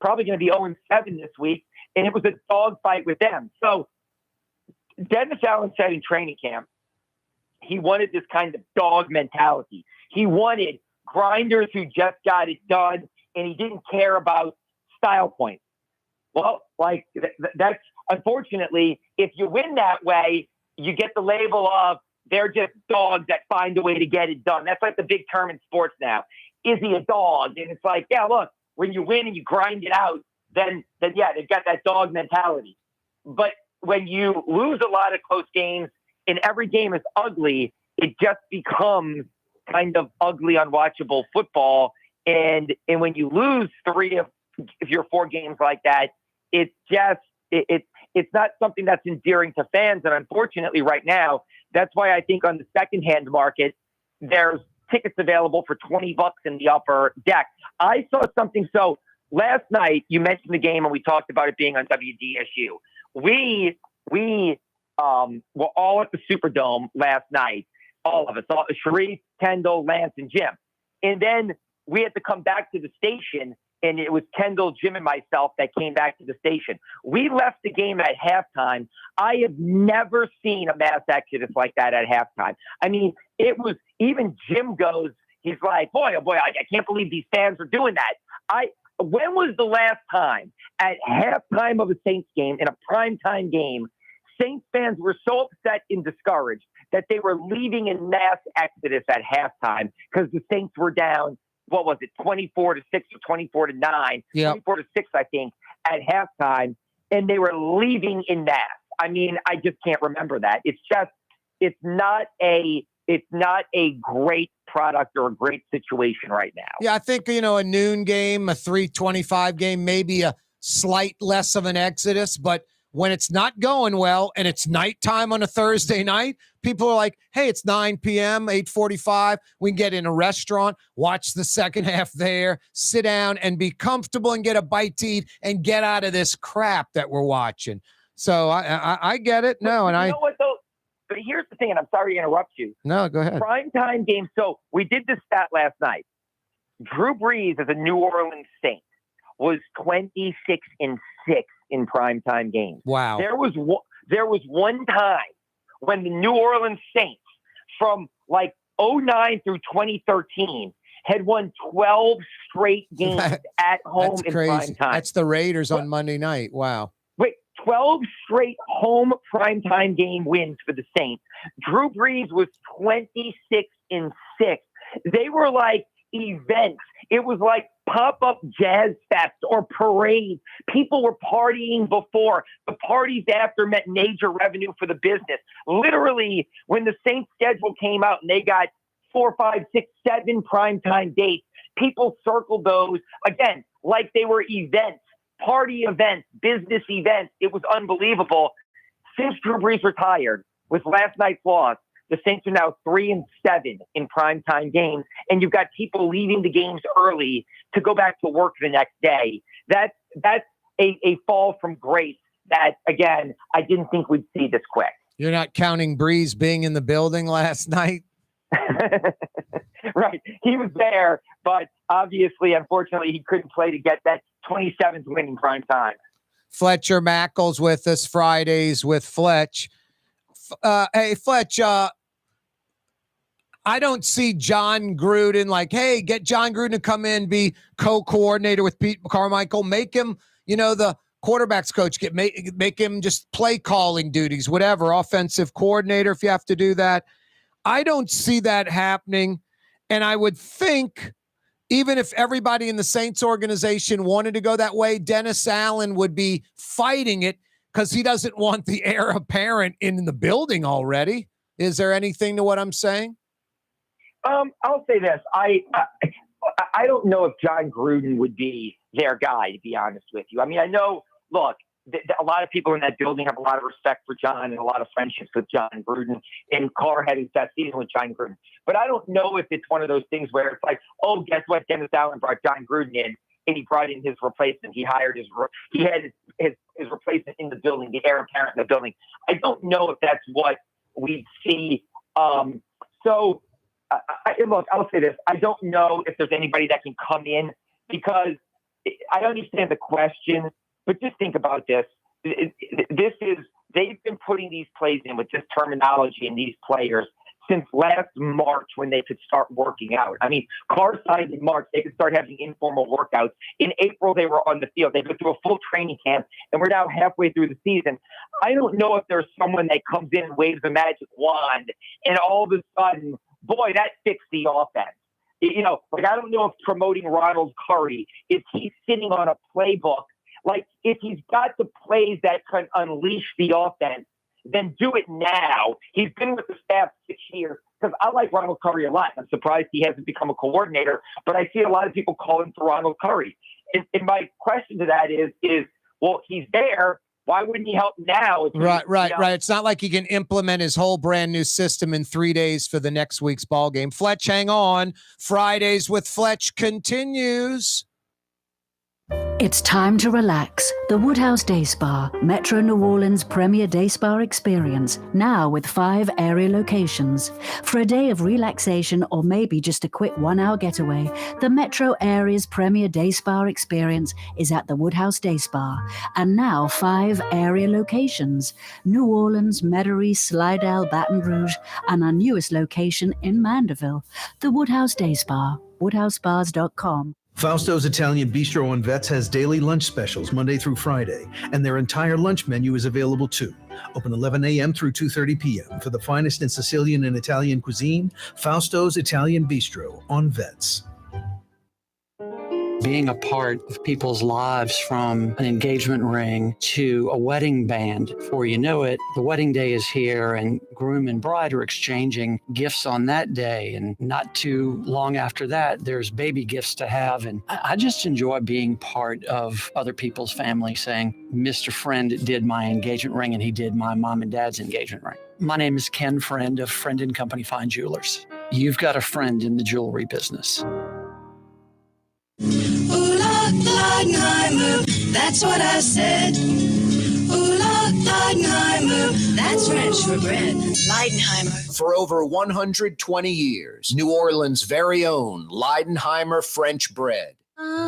S10: probably going to be 0-7 this week. And it was a dogfight with them. So Dennis Allen said in training camp, he wanted this kind of dog mentality. He wanted grinders who just got it done, and he didn't care about style points. Well, like that's unfortunately, if you win that way, you get the label of they're just dogs that find a way to get it done. That's like the big term in sports now. Is he a dog? And it's like, yeah, look, when you win and you grind it out, then yeah, they've got that dog mentality. But when you lose a lot of close games and every game is ugly, it just becomes kind of ugly, unwatchable football. And when you lose 3 of your 4 games like that, it's just it's not something that's endearing to fans. And unfortunately, right now, that's why I think on the secondhand market, there's tickets available for $20 in the upper deck. I saw something. So last night, you mentioned the game, and we talked about it being on WDSU. We were all at the Superdome last night. All of us, Sharif, Kendall, Lance, and Jim. And then we had to come back to the station, and it was Kendall, Jim, and myself that came back to the station. We left the game at halftime. I have never seen a mass exodus like that at halftime. I mean, it was, even Jim goes, he's like, boy, oh boy, I can't believe these fans are doing that. When was the last time at halftime of a Saints game, in a primetime game, Saints fans were so upset and discouraged that they were leaving in mass exodus at halftime because the Saints were down, what was it, 24-6 or 24-9,
S1: yep.
S10: 24-6, I think, at halftime, and they were leaving in mass. I mean, I just can't remember that. It's not a great product or a great situation right now.
S1: Yeah, I think, a noon game, a 3:25 game, maybe a slight less of an exodus, but when it's not going well and it's nighttime on a Thursday night, people are like, hey, it's 9 p.m., 8:45. We can get in a restaurant, watch the second half there, sit down and be comfortable and get a bite to eat and get out of this crap that we're watching. So I get it. No, and
S10: you know what, though? But here's the thing, and I'm sorry to interrupt you.
S1: No, go ahead.
S10: Primetime game. So we did this stat last night. Drew Brees as a New Orleans Saint was 26-6 in primetime games.
S1: Wow.
S10: There was one time when the New Orleans Saints from like 2009 through 2013 had won 12 straight games at home in primetime.
S1: That's the Raiders on Monday night. Wow.
S10: Wait, 12 straight home primetime game wins for the Saints. Drew Brees was 26-6. They were like events. It was like pop-up jazz fest or parades. People were partying before. The parties after meant major revenue for the business. Literally, when the Saints schedule came out and they got 4, 5, 6, 7 primetime dates, people circled those, again, like they were events. party events, business events. It was unbelievable. Since Drew Brees retired with last night's loss, the Saints are now 3-7 in primetime games, and you've got people leaving the games early to go back to work the next day. That's a fall from grace that, again, I didn't think we'd see this quick.
S1: You're not counting Brees being in the building last night?
S10: Right. He was there, but obviously, unfortunately, he couldn't play to get that 27th win in prime time.
S1: Fletcher Mackel's with us Fridays with Fletch. Hey, Fletch, I don't see John Gruden like, hey, get John Gruden to come in, be co-coordinator with Pete Carmichael, make him, the quarterback's coach, make him just play calling duties, whatever, offensive coordinator if you have to do that. I don't see that happening. And I would think even if everybody in the Saints organization wanted to go that way, Dennis Allen would be fighting it because he doesn't want the heir apparent in the building already. Is there anything to what I'm saying?
S10: I'll say this. I don't know if John Gruden would be their guy, to be honest with you. I mean, I know, look, a lot of people in that building have a lot of respect for John and a lot of friendships with John Gruden, and Kaare had his best season with John Gruden. But I don't know if it's one of those things where it's like, oh, guess what? Dennis Allen brought John Gruden in, and he brought in his replacement. He had his replacement in the building, the heir apparent in the building. I don't know if that's what we see. Look, I'll say this. I don't know if there's anybody that can come in because I understand the question, but just think about this. They've been putting these plays in with this terminology and these players since last March when they could start working out. I mean, Kaare signed in March. They could start having informal workouts. In April, they were on the field. They went through a full training camp, and we're now halfway through the season. I don't know if there's someone that comes in and waves a magic wand, and all of a sudden, boy, that fixed the offense. I don't know if promoting Ronald Curry, if he's sitting on a playbook, like if he's got the plays that can unleash the offense, then do it now. He's been with the staff 6 years because I like Ronald Curry a lot. I'm surprised he hasn't become a coordinator, but I see a lot of people calling for Ronald Curry. And my question to that is, well, he's there. Why wouldn't he help now?
S1: Right. It's not like he can implement his whole brand new system in 3 days for the next week's ball game. Fletch, hang on. Fridays with Fletch continues.
S4: It's time to relax. The Woodhouse Day Spa, Metro New Orleans' premier day spa experience, now with 5 area locations. For a day of relaxation or maybe just a quick 1-hour getaway, the Metro area's premier day spa experience is at the Woodhouse Day Spa. And now 5 area locations: New Orleans, Metairie, Slidell, Baton Rouge, and our newest location in Mandeville. The Woodhouse Day Spa, woodhousespas.com.
S2: Fausto's Italian Bistro on Vets has daily lunch specials Monday through Friday, and their entire lunch menu is available too. Open 11 a.m. through 2:30 p.m. For the finest in Sicilian and Italian cuisine, Fausto's Italian Bistro on Vets.
S5: Being a part of people's lives, from an engagement ring to a wedding band. Before you know it, the wedding day is here and groom and bride are exchanging gifts on that day. And not too long after that, there's baby gifts to have. And I just enjoy being part of other people's family, saying, Mr. Friend did my engagement ring and he did my mom and dad's engagement ring. My name is Ken Friend of Friend & Company Fine Jewelers. You've got a friend in the jewelry business.
S7: Leidenheimer, that's what I said. Leidenheimer, that's French for bread. Leidenheimer.
S3: For over 120 years, New Orleans' very own Leidenheimer French bread.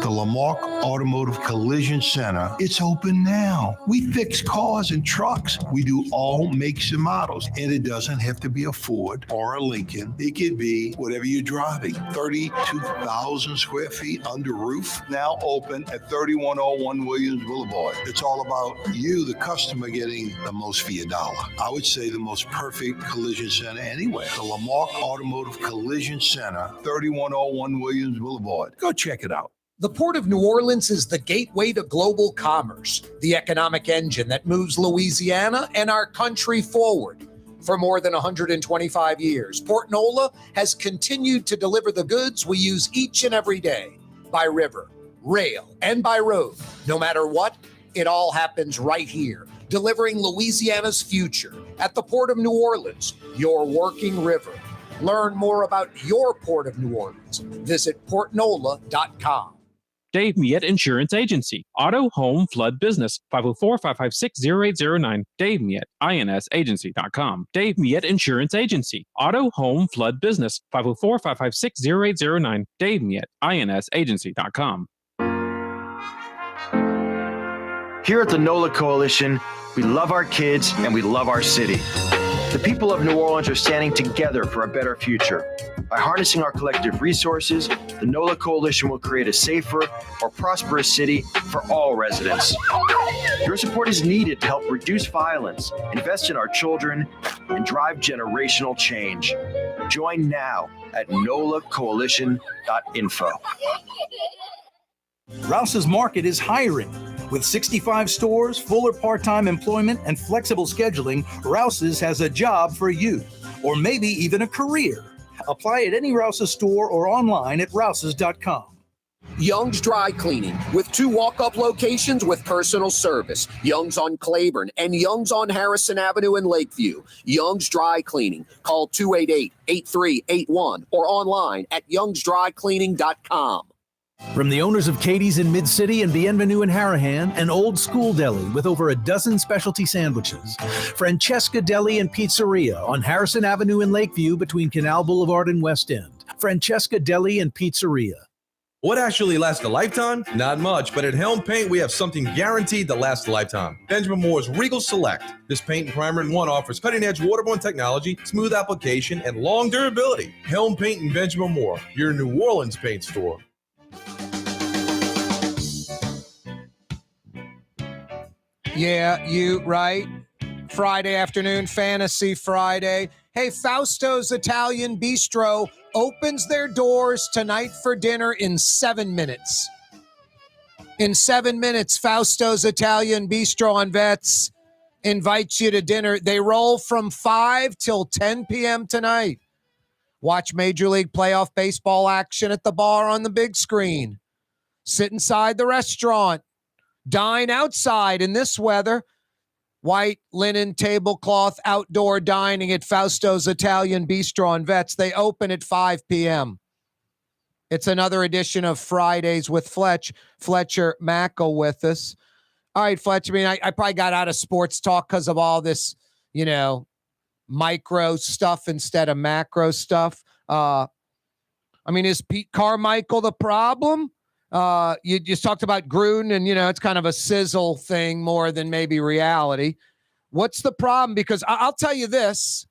S14: The Lamarck Automotive Collision Center, it's open now. We fix cars and trucks. We do all makes and models. And it doesn't have to be a Ford or a Lincoln. It could be whatever you're driving. 32,000 square feet under roof, now open at 3101 Williams Boulevard. It's all about you, the customer, getting the most for your dollar. I would say the most perfect collision center anywhere. The Lamarck Automotive Collision Center, 3101 Williams Boulevard. Go check it out.
S3: The Port of New Orleans is the gateway to global commerce, the economic engine that moves Louisiana and our country forward. For more than 125 years, Port Nola has continued to deliver the goods we use each and every day by river, rail, and by road. No matter what, it all happens right here, delivering Louisiana's future at the Port of New Orleans, your working river. Learn more about your Port of New Orleans. Visit portnola.com.
S8: Dave Miette Insurance Agency. Auto, home, flood, business. 504-556-0809. Dave Miette, insagency.com. Dave Miette Insurance Agency. Auto, home, flood, business. 504-556-0809. Dave Miette, insagency.com.
S6: Here at the NOLA Coalition, we love our kids and we love our city. The people of New Orleans are standing together for a better future. By harnessing our collective resources, the NOLA Coalition will create a safer, more prosperous city for all residents. Your support is needed to help reduce violence, invest in our children, and drive generational change. Join now at nolacoalition.info.
S9: Rouse's Market is hiring. With 65 stores, full or part-time employment, and flexible scheduling, Rouse's has a job for you, or maybe even a career. Apply at any Rouse's store or online at rouses.com.
S3: Young's Dry Cleaning, with 2 walk-up locations with personal service. Young's on Claiborne and Young's on Harrison Avenue in Lakeview. Young's Dry Cleaning. Call 288-8381 or online at youngsdrycleaning.com.
S2: From the owners of Katie's in Mid-City and Bienvenue in Harahan, an old school deli with over a dozen specialty sandwiches. Francesca Deli and Pizzeria on Harrison Avenue in Lakeview between Canal Boulevard and West End. Francesca Deli and Pizzeria.
S11: What actually lasts a lifetime? Not much, but at Helm Paint, we have something guaranteed to last a lifetime. Benjamin Moore's Regal Select. This paint and primer in one offers cutting-edge waterborne technology, smooth application, and long durability. Helm Paint and Benjamin Moore, your New Orleans paint store.
S1: Yeah, you right. Friday afternoon, Fantasy Friday. Hey, Fausto's Italian Bistro opens their doors tonight for dinner in 7 minutes. In 7 minutes, Fausto's Italian Bistro on Vets invites you to dinner. They roll from 5 till 10 p.m. tonight. Watch Major League Playoff Baseball action at the bar on the big screen. Sit inside the restaurant. Dine outside in this weather. White linen tablecloth outdoor dining at Fausto's Italian Bistro on Vets. They open at 5 p.m. It's another edition of Fridays with Fletcher Mackel with us. All right, Fletcher. I mean, I probably got out of sports talk because of all this, micro stuff instead of macro stuff. Is Pete Carmichael the problem? You just talked about Gruden, and, it's kind of a sizzle thing more than maybe reality. What's the problem? Because I'll tell you this,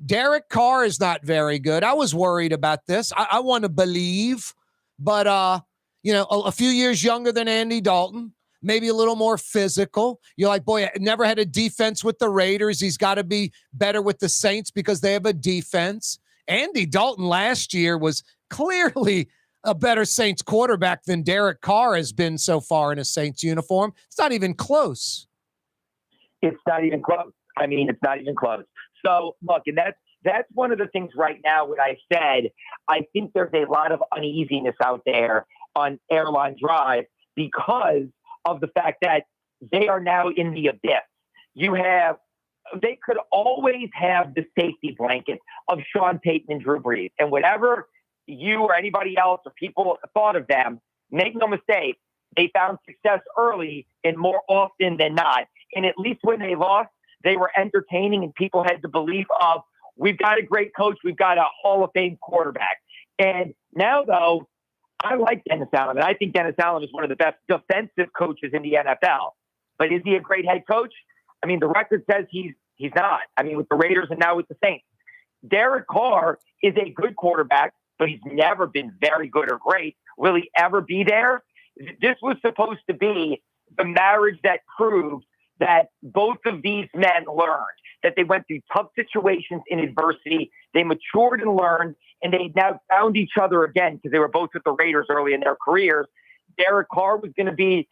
S1: Derek Carr is not very good. I was worried about this. I want to believe, but, a few years younger than Andy Dalton, maybe a little more physical. You're like, boy, I never had a defense with the Raiders. He's got to be better with the Saints because they have a defense. Andy Dalton last year was clearly a better Saints quarterback than Derek Carr has been so far in a Saints uniform. It's not even close.
S10: It's not even close. It's not even close. So, look, and that's one of the things right now, what I said, I think there's a lot of uneasiness out there on Airline Drive because of the fact that they are now in the abyss. They could always have the safety blanket of Sean Payton and Drew Brees, and whatever you or anybody else or people thought of them, make no mistake, they found success early and more often than not. And at least when they lost, they were entertaining and people had the belief of, we've got a great coach, we've got a Hall of Fame quarterback. And now, though, I like Dennis Allen. And I think Dennis Allen is one of the best defensive coaches in the NFL. But is he a great head coach? The record says he's not. With the Raiders and now with the Saints. Derek Carr is a good quarterback, but he's never been very good or great. Will he ever be there? This was supposed to be the marriage that proved that both of these men learned, that they went through tough situations in adversity. They matured and learned, and they now found each other again because they were both with the Raiders early in their careers. Derek Carr was going to be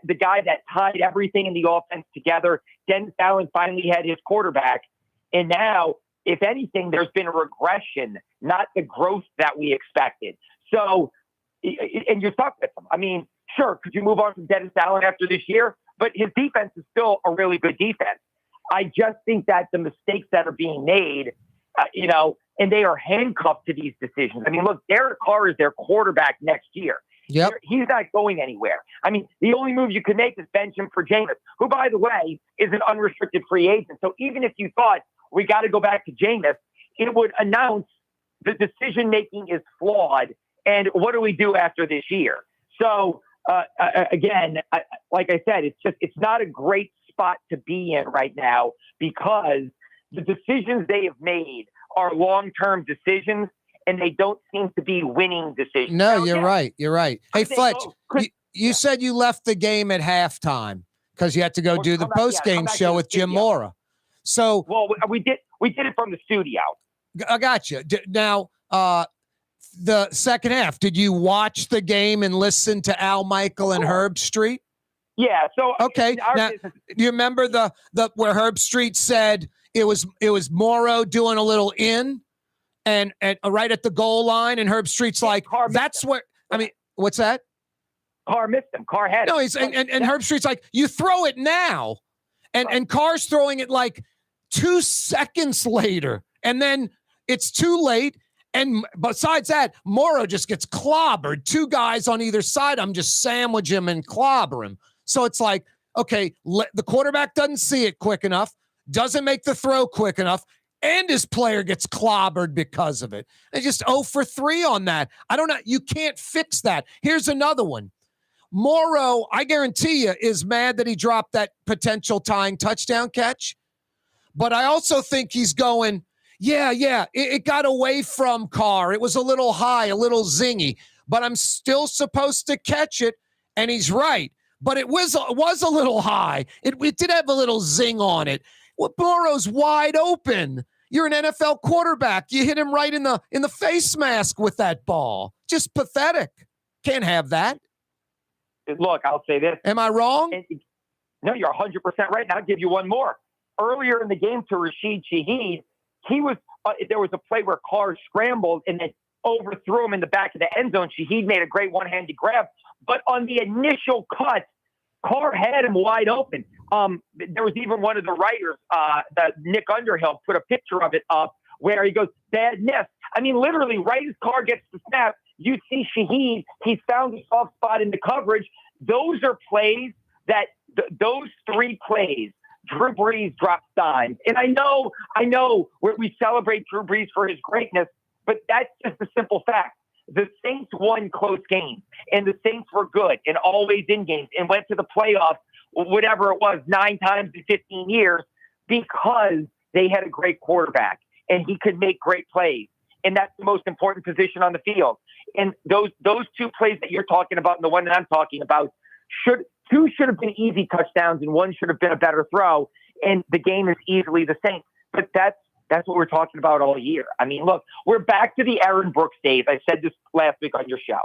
S10: the guy that tied everything in the offense together. Dennis Allen finally had his quarterback. And now, if anything, there's been a regression, not the growth that we expected. So, and you're stuck with them. Sure, could you move on from Dennis Allen after this year? But his defense is still a really good defense. I just think that the mistakes that are being made, and they are handcuffed to these decisions. I mean, look, Derek Carr is their quarterback next year.
S1: Yep.
S10: He's not going anywhere. I mean, the only move you can make is bench him for Jameis, who, by the way, is an unrestricted free agent. So even if you thought we got to go back to Jameis, it would announce the decision-making is flawed. And what do we do after this year? So, again, like I said, it's not a great spot to be in right now because the decisions they have made are long-term decisions and they don't seem to be winning decisions.
S1: No, you're right. You're right. Hey, Fletch, you said you left the game at halftime because you had to go do the post-game show with Jim Mora. So,
S10: well, we did it from the studio.
S1: I got you. Now, the second half, did you watch the game and listen to Carmichael and Herb Street?
S10: Yeah. So
S1: okay. Now, do you remember the where Herb Street said it was Morrow doing a little in and right at the goal line, and Herb Street's like, that's where. I mean, what's that?
S10: Carr missed him. Carr had
S1: no. He's and Herb Street's like, you throw it now, and Carr's throwing it like 2 seconds later, and then it's too late. And besides that, Morrow just gets clobbered. 2 guys on either side. I'm just sandwich him and clobber him. So it's like, okay, the quarterback doesn't see it quick enough, doesn't make the throw quick enough, and his player gets clobbered because of it. And just 0 for 3 on that. I don't know. You can't fix that. Here's another one. Morrow, I guarantee you, is mad that he dropped that potential tying touchdown catch. But I also think he's going, yeah, it got away from Carr. It was a little high, a little zingy, but I'm still supposed to catch it. And he's right. But it was a little high. It did have a little zing on it. Well, Morrow's wide open. You're an NFL quarterback. You hit him right in the face mask with that ball. Just pathetic. Can't have that.
S10: Look, I'll say this.
S1: Am I wrong?
S10: No, you're 100% right. And I'll give you one more. Earlier in the game to Rashid Shaheed, there was a play where Carr scrambled and then overthrew him in the back of the end zone. Shaheed made a great one-handed grab. But on the initial cut, Carr had him wide open. There was even one of the writers, Nick Underhill, put a picture of it up where he goes, bad miss. I mean, literally, right as Carr gets the snap, you see Shaheed. He's found a soft spot in the coverage. Those are plays that those 3 plays, Drew Brees drops dimes. And I know we celebrate Drew Brees for his greatness, but that's just a simple fact. The Saints won close games, and the Saints were good and always in games and went to the playoffs, whatever it was, 9 times in 15 years because they had a great quarterback and he could make great plays. And that's the most important position on the field. And those 2 plays that you're talking about and the one that I'm talking about, 2 should have been easy touchdowns and 1 should have been a better throw. And the game is easily the Saints. But that's what we're talking about all year. I mean, look, we're back to the Aaron Brooks days. I said this last week on your show.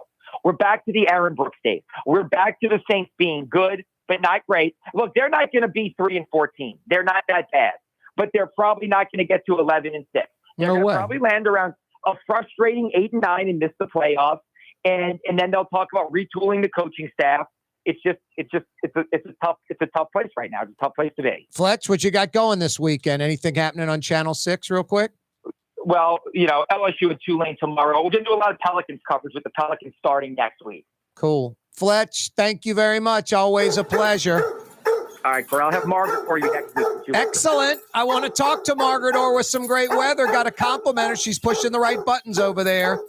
S10: We're back to the Aaron Brooks days. We're back to the Saints being good, but not great. Look, they're not going to be 3-14. They're not that bad, but they're probably not going to get to 11-6. They're going to probably land around a frustrating 8-9 and miss the playoffs. And then they'll talk about retooling the coaching staff. It's a tough place right now. It's a tough place to be.
S1: Fletch, what you got going this weekend? Anything happening on Channel 6 real quick?
S10: Well, LSU and Tulane tomorrow. We're going to do a lot of Pelicans coverage with the Pelicans starting next week.
S1: Cool. Fletch, thank you very much. Always a pleasure.
S10: All right, Corey, I'll have Margaret for you next week.
S1: Excellent. I want to talk to Margaret Orr with some great weather. Got to compliment her. She's pushing the right buttons over there.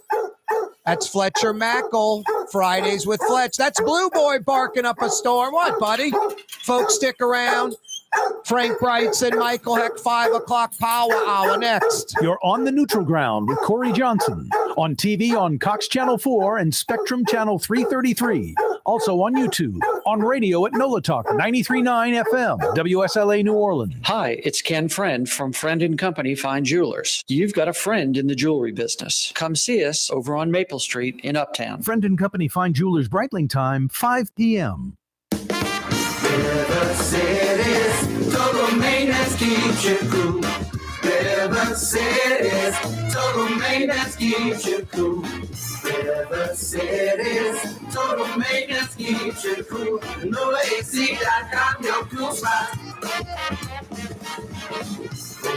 S1: That's Fletcher Mackel, Fridays with Fletch. That's Blue Boy barking up a storm. What, buddy? Folks, stick around. Frank Brigtsen, Michael Hecht, 5 o'clock Power Hour next.
S2: You're on the neutral ground with Corey Johnson. On TV on Cox Channel 4 and Spectrum Channel 333. Also on YouTube. On radio at NOLA Talk 93.9 FM, WSLA New Orleans.
S5: Hi, it's Ken Friend from Friend & Company Fine Jewelers. You've got a friend in the jewelry business. Come see us over on Maple Street in Uptown.
S2: Friend & Company Fine Jewelers Breitling time, 5 p.m.
S12: River City's total maintenance keeps you cool. River River City's total maintenance keeps you cool. River City's total maintenance keeps you cool. NolaAC.com, your cool spot.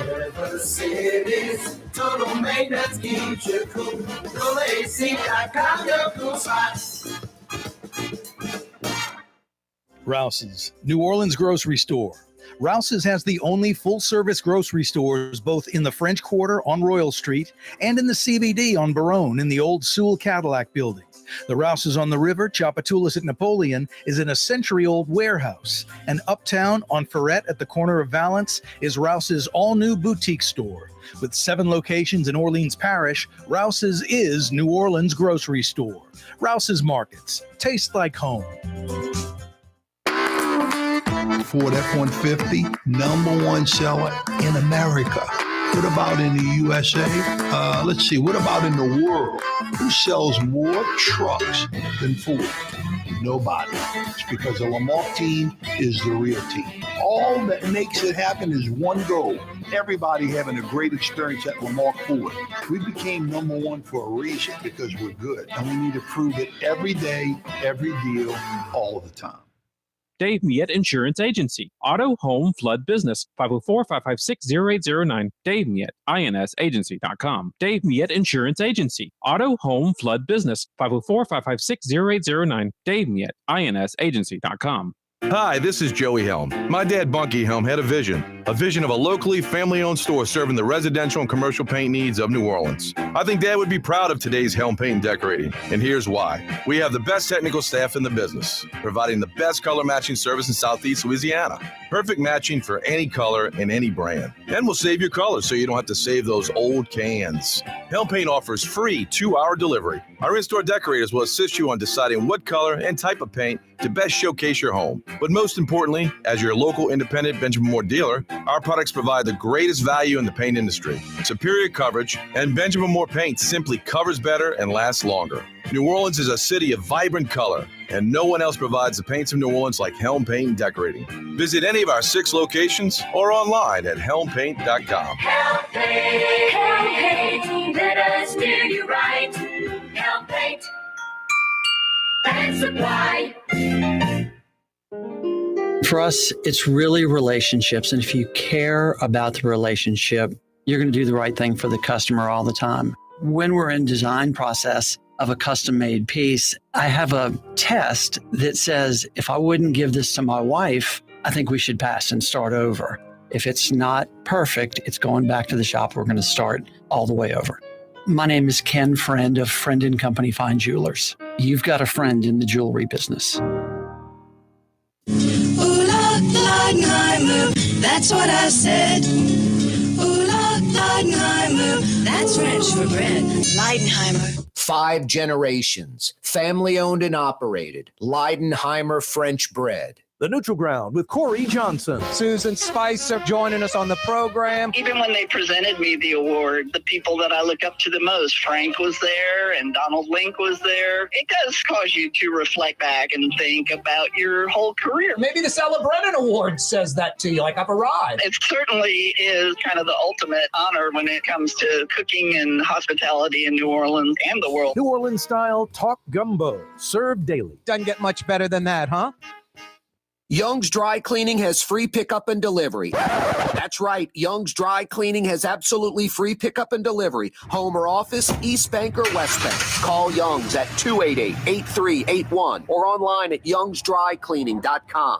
S12: River City's total maintenance keeps you cool. NolaAC.com, your cool spot.
S9: Rouse's, New Orleans grocery store. Rouse's has the only full-service grocery stores both in the French Quarter on Royal Street and in the CBD on Baronne in the old Sewell Cadillac building. The Rouse's on the river, Tchoupitoulas at Napoleon, is in a century-old warehouse. And uptown on Ferret at the corner of Valence is Rouse's all-new boutique store. With 7 locations in Orleans Parish, Rouse's is New Orleans grocery store. Rouse's Markets. Taste like home.
S14: Ford F-150, #1 seller in America. What about in the USA? Let's see, what about in the world? Who sells more trucks than Ford? Nobody. It's because the Lamarck team is the real team. All that makes it happen is one goal. Everybody having a great experience at Lamarck Ford. We became #1 for a reason, because we're good. And we need to prove it every day, every deal, all the time.
S8: Dave Miette Insurance Agency. Auto, home, flood, business. 504-556-0809. Dave Miette, INSagency.com. Dave Miette Insurance Agency. Auto, home, flood, business. 504-556-0809. Dave Miette, INSagency.com.
S11: Hi, this is Joey Helm. My dad, Bunky Helm, had a vision of a locally family-owned store serving the residential and commercial paint needs of New Orleans. I think Dad would be proud of today's Helm Paint and Decorating, and here's why. We have the best technical staff in the business, providing the best color matching service in Southeast Louisiana. Perfect matching for any color and any brand. And we'll save your colors so you don't have to save those old cans. Helm Paint offers free 2-hour delivery. Our in-store decorators will assist you on deciding what color and type of paint to best showcase your home. But most importantly, as your local independent Benjamin Moore dealer, our products provide the greatest value in the paint industry. Superior coverage, and Benjamin Moore paint simply covers better and lasts longer. New Orleans is a city of vibrant color, and no one else provides the paints of New Orleans like Helm Paint and Decorating. Visit any of our 6 locations or online at helmpaint.com.
S12: Helm Paint, let us do you right. Helm Paint and Supply.
S5: For us, it's really relationships. And if you care about the relationship, you're going to do the right thing for the customer all the time. When we're in design process of a custom-made piece, I have a test that says, if I wouldn't give this to my wife, I think we should pass and start over. If it's not perfect, it's going back to the shop. We're going to start all the way over. My name is Ken Friend of Friend & Company Fine Jewelers. You've got a friend in the jewelry business.
S7: Leidenheimer, that's what I said. Leidenheimer, that's French for bread. Leidenheimer.
S3: 5 generations, family-owned and operated. Leidenheimer French bread.
S2: The Neutral Ground with Corey Johnson.
S1: Susan Spicer joining us on the program.
S15: Even when they presented me the award, the people that I look up to the most, Frank was there and Donald Link was there. It does cause you to reflect back and think about your whole career.
S3: Maybe the Ella Brennan Award says that to you, like I've arrived.
S15: It certainly is kind of the ultimate honor when it comes to cooking and hospitality in New Orleans and the world.
S2: New Orleans style talk gumbo, served daily.
S1: Doesn't get much better than that, huh?
S3: Young's Dry Cleaning has free pickup and delivery. That's right. Young's Dry Cleaning has absolutely free pickup and delivery. Home or office, East Bank or West Bank. Call Young's at 288-8381 or online at youngsdrycleaning.com.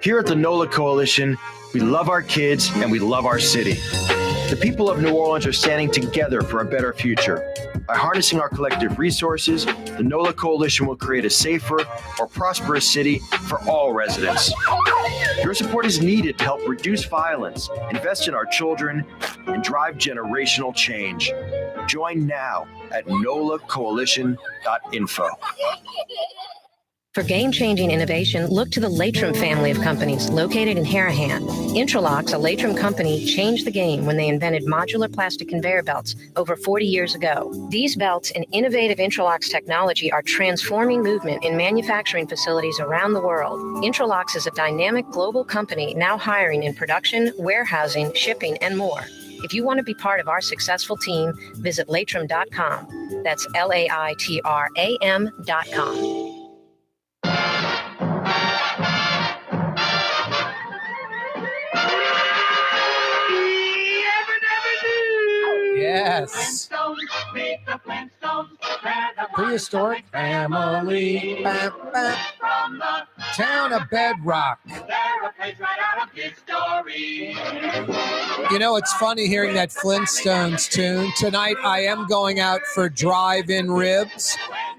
S6: Here at the NOLA Coalition, we love our kids and we love our city. The people of New Orleans are standing together for a better future. By harnessing our collective resources, the NOLA Coalition will create a safer, more prosperous city for all residents. Your support is needed to help reduce violence, invest in our children, and drive generational change. Join now at nolacoalition.info.
S13: For game-changing innovation, look to the Latrim family of companies located in Harahan. Intralocks, a Latrim company, changed the game when they invented modular plastic conveyor belts over 40 years ago. These belts and innovative Intralocks technology are transforming movement in manufacturing facilities around the world. Intralocks is a dynamic global company now hiring in production, warehousing, shipping, and more. If you want to be part of our successful team, visit latrim.com. That's LAITRAM.com.
S1: Yes. Prehistoric family. Bam, bam. Town of Bedrock. You know, it's funny hearing that Flintstones tune. Tonight, I am going out for drive-in ribs,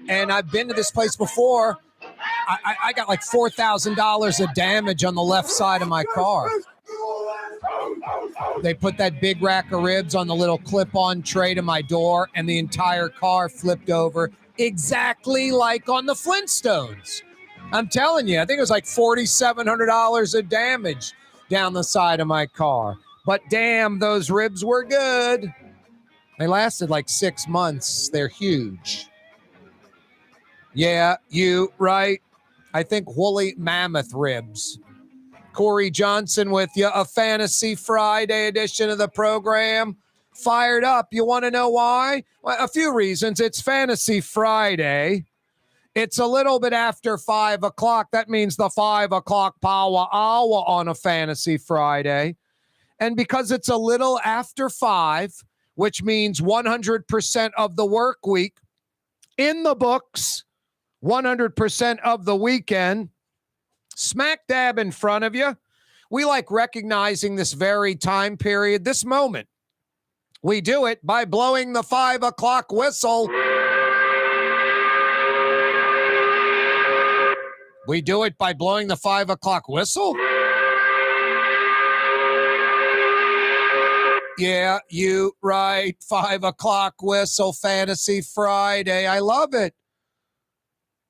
S1: and I've been to this place before. I got like $4,000 of damage on the left side of my car. They put that big rack of ribs on the little clip-on tray to my door, and the entire car flipped over exactly like on the Flintstones. I'm telling you, I think it was like $4,700 of damage down the side of my car. But damn, those ribs were good. They lasted like 6 months. They're huge. Yeah, you right. I think woolly mammoth ribs. Corey Johnson with you, a Fantasy Friday edition of the program. Fired up. You want to know why? Well, a few reasons. It's Fantasy Friday. It's a little bit after 5 o'clock. That means the 5 o'clock power hour on a Fantasy Friday. And because it's a little after 5, which means 100% of the work week in the books, 100% of the weekend, smack dab in front of you. We like recognizing this very time period, this moment. We do it by blowing the 5 o'clock whistle. We do it by blowing the 5 o'clock whistle? Yeah, you right. 5 o'clock whistle, Fantasy Friday. I love it.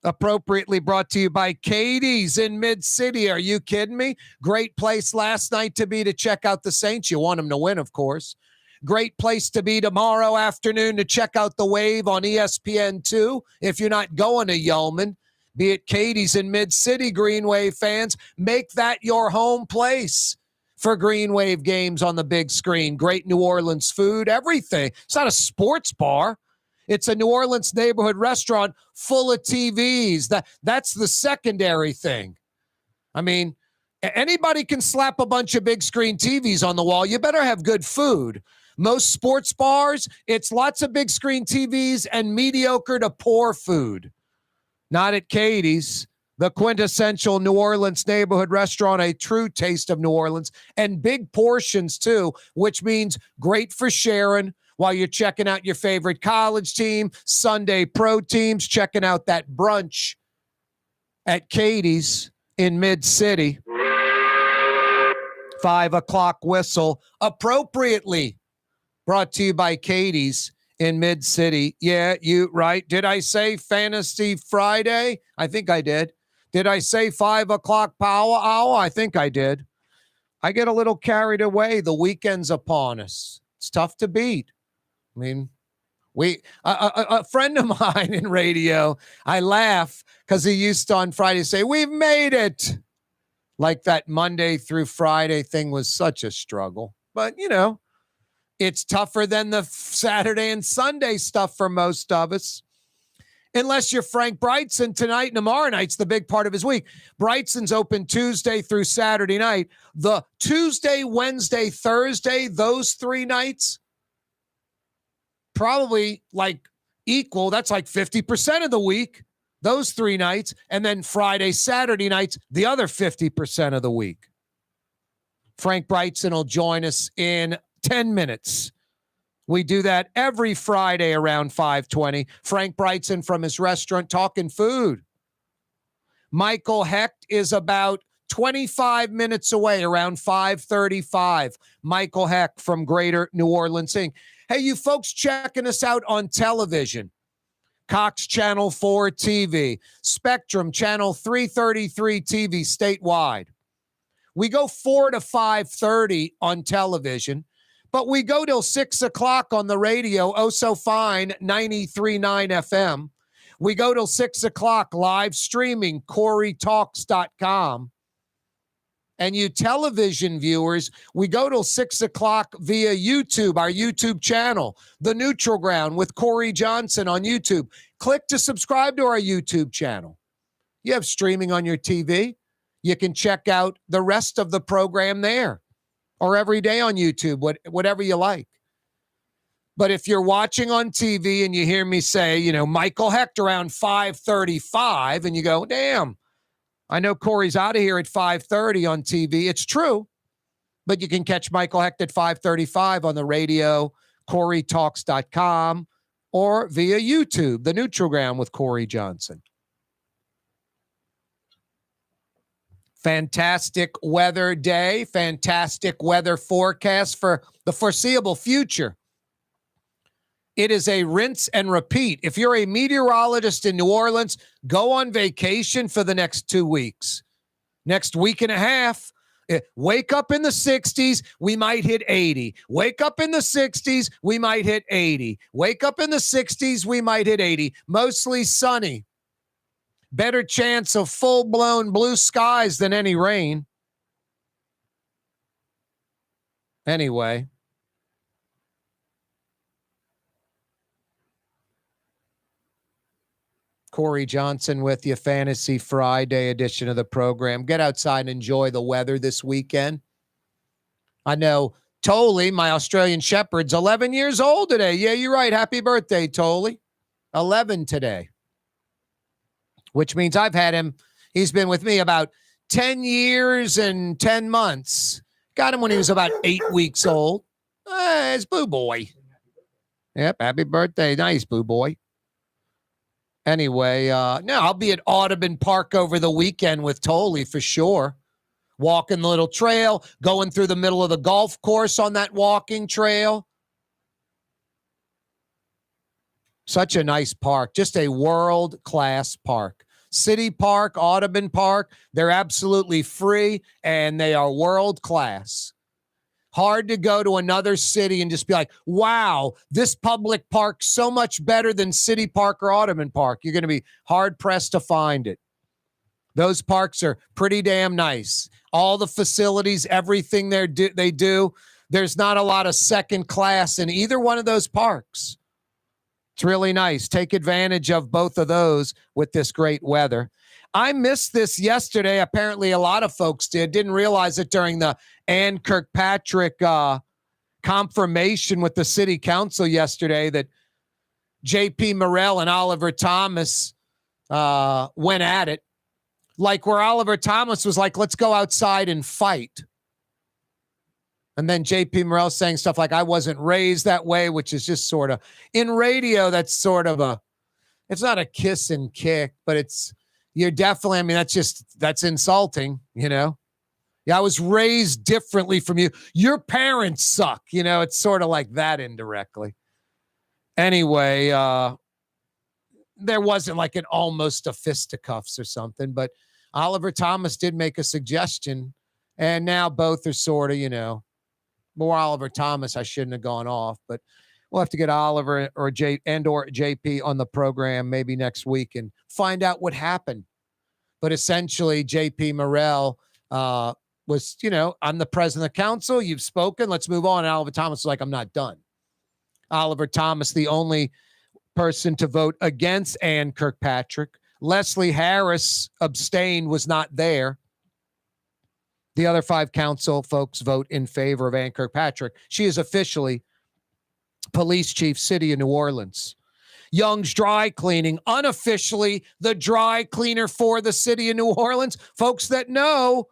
S1: Appropriately brought to you by Katie's in Mid-City. Are you kidding me? Great place last night to be to check out the Saints. You want them to win, of course. Great place to be tomorrow afternoon to check out the Wave on ESPN2. If you're not going to Yeoman, be it Katie's in Mid-City, Green Wave fans, make that your home place for Green Wave games on the big screen. Great New Orleans food, everything. It's not a sports bar. It's a New Orleans neighborhood restaurant full of TVs. That's the secondary thing. I mean, anybody can slap a bunch of big screen TVs on the wall. You better have good food. Most sports bars, it's lots of big screen TVs and mediocre to poor food. Not at Katie's, the quintessential New Orleans neighborhood restaurant, a true taste of New Orleans, and big portions too, which means great for sharing while you're checking out your favorite college team, Sunday pro teams, checking out that brunch at Katie's in Mid-City. 5 o'clock whistle, appropriately brought to you by Katie's in Mid-City. Yeah, you right. Did I say Fantasy Friday? I think I did. Did I say 5 o'clock power hour? I think I did. I get a little carried away. The weekend's upon us. It's tough to beat. I mean, a friend of mine in radio, I laugh because he used to on Friday say, we've made it. Like that Monday through Friday thing was such a struggle. But, you know, it's tougher than the Saturday and Sunday stuff for most of us. Unless you're Frank Brigtsen, tonight and tomorrow night's the big part of his week. Brigtsen's open Tuesday through Saturday night. The Tuesday, Wednesday, Thursday, those 3 nights, probably like equal. That's like 50% of the week, those 3 nights. And then Friday, Saturday nights, the other 50% of the week. Frank Brigtsen will join us in 10 minutes. We do that every Friday around 5:20. Frank Brigtsen from his restaurant Talking Food. Michael Hecht is about 25 minutes away around 5:35. Michael Hecht from Greater New Orleans Inc. Hey, you folks checking us out on television. Cox Channel 4 TV, Spectrum Channel 333 TV statewide. We go 4 to 5:30 on television, but we go till 6 o'clock on the radio, oh so fine, 93.9 FM. We go till 6 o'clock live streaming, CoreyTalks.com. And you television viewers, we go till 6 o'clock via YouTube, our YouTube channel, The Neutral Ground with Corey Johnson on YouTube. Click to subscribe to our YouTube channel. You have streaming on your TV. You can check out the rest of the program there or every day on YouTube, whatever you like. But if you're watching on TV and you hear me say, Michael Hecht around 5:35, and you go, damn, I know Corey's out of here at 5:30 on TV. It's true, but you can catch Michael Hecht at 5:35 on the radio, CoreyTalks.com, or via YouTube, The Neutral Ground with Corey Johnson. Fantastic weather day, fantastic weather forecast for the foreseeable future. It is a rinse and repeat. If you're a meteorologist in New Orleans, go on vacation for the next 2 weeks. Next week and a half, wake up in the 60s, we might hit 80. Wake up in the 60s, we might hit 80. Wake up in the 60s, we might hit 80. Mostly sunny. Better chance of full-blown blue skies than any rain. Anyway. Corey Johnson with you, Fantasy Friday edition of the program. Get outside and enjoy the weather this weekend. I know Tolly, my Australian Shepherd's 11 years old today. Yeah, you're right. Happy birthday, Tolly. 11 today. Which means I've had him. He's been with me about 10 years and 10 months. Got him when he was about 8 weeks old. It's Boo Boy. Yep, happy birthday. Nice, Boo Boy. Anyway, no, I'll be at Audubon Park over the weekend with Tolly for sure. Walking the little trail, going through the middle of the golf course on that walking trail. Such a nice park, just a world-class park. City Park, Audubon Park, they're absolutely free, and they are world-class. Hard to go to another city and just be like, wow, this public park's so much better than City Park or Audubon Park. You're going to be hard-pressed to find it. Those parks are pretty damn nice. All the facilities, everything they do, there's not a lot of second class in either one of those parks. It's really nice. Take advantage of both of those with this great weather. I missed this yesterday. Apparently, a lot of folks did. Didn't realize it during the Ann Kirkpatrick confirmation with the city council yesterday that J.P. Morrell and Oliver Thomas went at it. Like where Oliver Thomas was like, let's go outside and fight. And then J.P. Morrell saying stuff like, I wasn't raised that way, which is just sort of, in radio, that's sort of it's not a kiss and kick, but you're definitely, I mean, that's insulting, Yeah, I was raised differently from you. Your parents suck, it's sort of like that indirectly. Anyway, there wasn't like almost a fisticuffs or something, but Oliver Thomas did make a suggestion, and now both are sort of, more Oliver Thomas, I shouldn't have gone off, but we'll have to get Oliver or JP on the program maybe next week and find out what happened. But essentially, J.P. Morrell was, I'm the president of the council. You've spoken. Let's move on. And Oliver Thomas was like, I'm not done. Oliver Thomas, the only person to vote against Ann Kirkpatrick. Leslie Harris abstained, was not there. The other 5 council folks vote in favor of Ann Kirkpatrick. She is officially police chief, city of New Orleans. Young's Dry Cleaning, unofficially the dry cleaner for the city of New Orleans. Folks that know,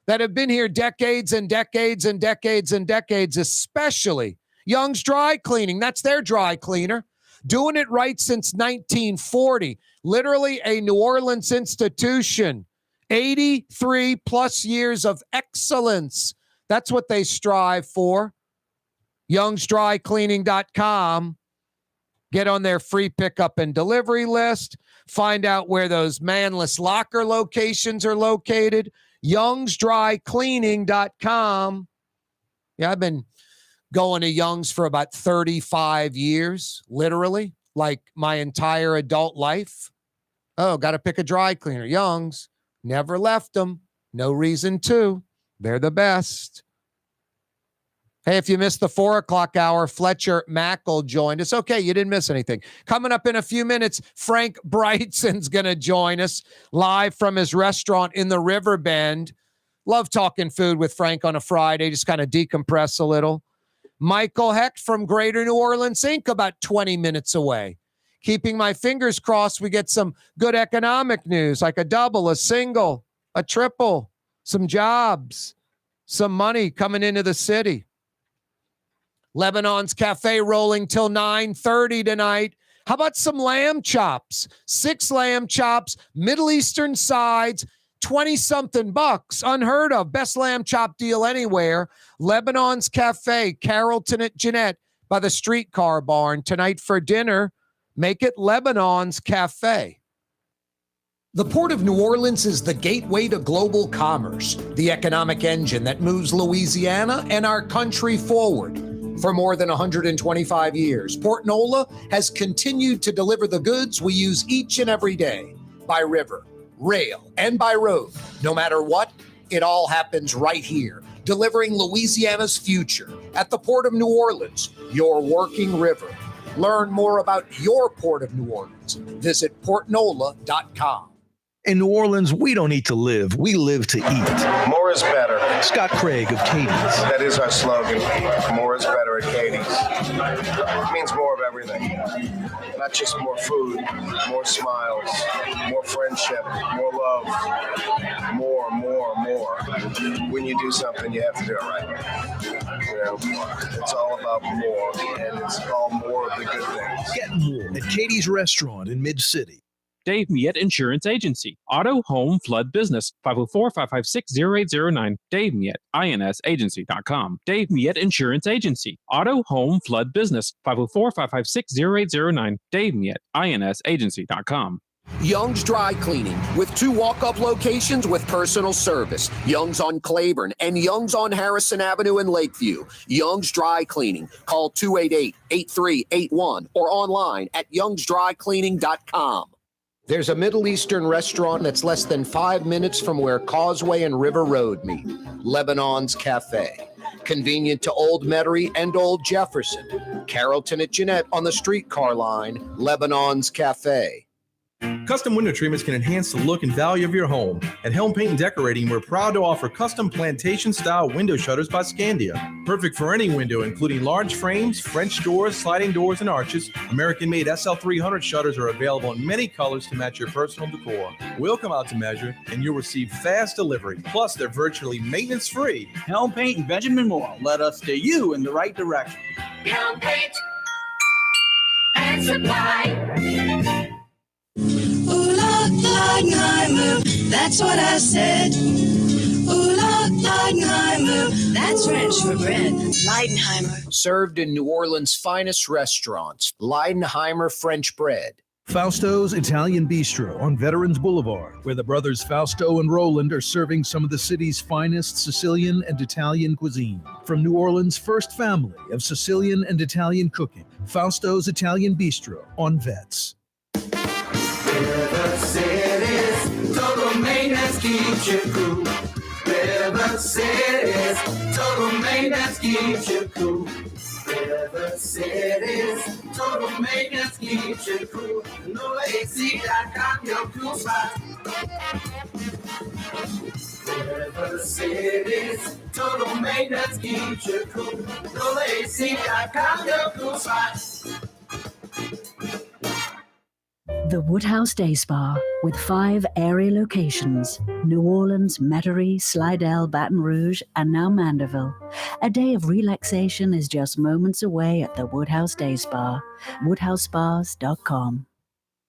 S1: that have been here decades and decades and decades and decades, especially Young's Dry Cleaning. That's their dry cleaner. Doing it right since 1940. Literally a New Orleans institution. 83 plus years of excellence. That's what they strive for. Young'sDryCleaning.com. Get on their free pickup and delivery list. Find out where those manless locker locations are located. YoungsDryCleaning.com. Yeah, I've been going to Young's for about 35 years, literally, like my entire adult life. Oh, got to pick a dry cleaner. Young's, never left them. No reason to. They're the best. Hey, if you missed the 4 o'clock hour, Fletcher Mackel joined us. Okay, you didn't miss anything. Coming up in a few minutes, Frank Brigtsen's going to join us live from his restaurant in the Riverbend. Love talking food with Frank on a Friday, just kind of decompress a little. Michael Hecht from Greater New Orleans Inc., about 20 minutes away. Keeping my fingers crossed we get some good economic news, like a double, a single, a triple, some jobs, some money coming into the city. Lebanon's Cafe rolling till 9:30 tonight. How about some lamb chops? 6 lamb chops, Middle Eastern sides, 20-something bucks. Unheard of. Best lamb chop deal anywhere. Lebanon's Cafe, Carrollton at Jeanette by the streetcar barn. Tonight for dinner, make it Lebanon's Cafe.
S3: The Port of New Orleans is the gateway to global commerce, the economic engine that moves Louisiana and our country forward. For more than 125 years, Port Nola has continued to deliver the goods we use each and every day by river, rail, and by road. No matter what, it all happens right here, delivering Louisiana's future at the Port of New Orleans, your working river. Learn more about your Port of New Orleans. Visit portnola.com.
S2: In New Orleans, we don't eat to live. We live to eat.
S16: More is better.
S2: Scott Craig of Katie's.
S16: That is our slogan. More is better at Katie's. It means more of everything. Not just more food, more smiles, more friendship, more love, more. When you do something, you have to do it right. You know, it's all about more, and it's all more of the good things.
S2: Get more at Katie's Restaurant in Mid-City.
S8: Dave Miette Insurance Agency. Auto, home, flood, business. 504-556-0809. Dave Miette, INSagency.com. Dave Miette Insurance Agency. Auto, home, flood, business. 504-556-0809. Dave Miette, INSagency.com.
S3: Young's Dry Cleaning, with 2 walk-up locations with personal service. Young's on Claiborne and Young's on Harrison Avenue in Lakeview. Young's Dry Cleaning. Call 288-8381 or online at youngsdrycleaning.com. There's a Middle Eastern restaurant that's less than 5 minutes from where Causeway and River Road meet. Lebanon's Cafe. Convenient to Old Metairie and Old Jefferson. Carrollton at Jeanette on the streetcar line. Lebanon's Cafe.
S11: Custom window treatments can enhance the look and value of your home. At Helm Paint and Decorating, we're proud to offer custom plantation-style window shutters by Scandia. Perfect for any window, including large frames, French doors, sliding doors, and arches. American-made SL300 shutters are available in many colors to match your personal decor. We'll come out to measure, and you'll receive fast delivery. Plus, they're virtually maintenance-free.
S17: Helm Paint and Benjamin Moore let us steer you in the right direction.
S12: Helm Paint and Supply. Ooh, Leidenheimer, that's what I said. Ooh, Leidenheimer, that's French for bread. Leidenheimer.
S3: Served in New Orleans' finest restaurants. Leidenheimer French bread.
S2: Fausto's Italian Bistro on Veterans Boulevard, where the brothers Fausto and Roland are serving some of the city's finest Sicilian and Italian cuisine. From New Orleans' first family of Sicilian and Italian cooking, Fausto's Italian Bistro on Vets.
S12: River City's total maintenance keeps you cool. River City's total maintenance keeps you cool. River City's total maintenance keeps you cool. NoAC.com, your cool spot. River City's total maintenance keeps you cool. NoAC.com, your cool spot.
S4: The Woodhouse Day Spa, with 5 area locations: New Orleans, Metairie, Slidell, Baton Rouge, and now Mandeville. A day of relaxation is just moments away at the Woodhouse Day Spa. WoodhouseSpas.com.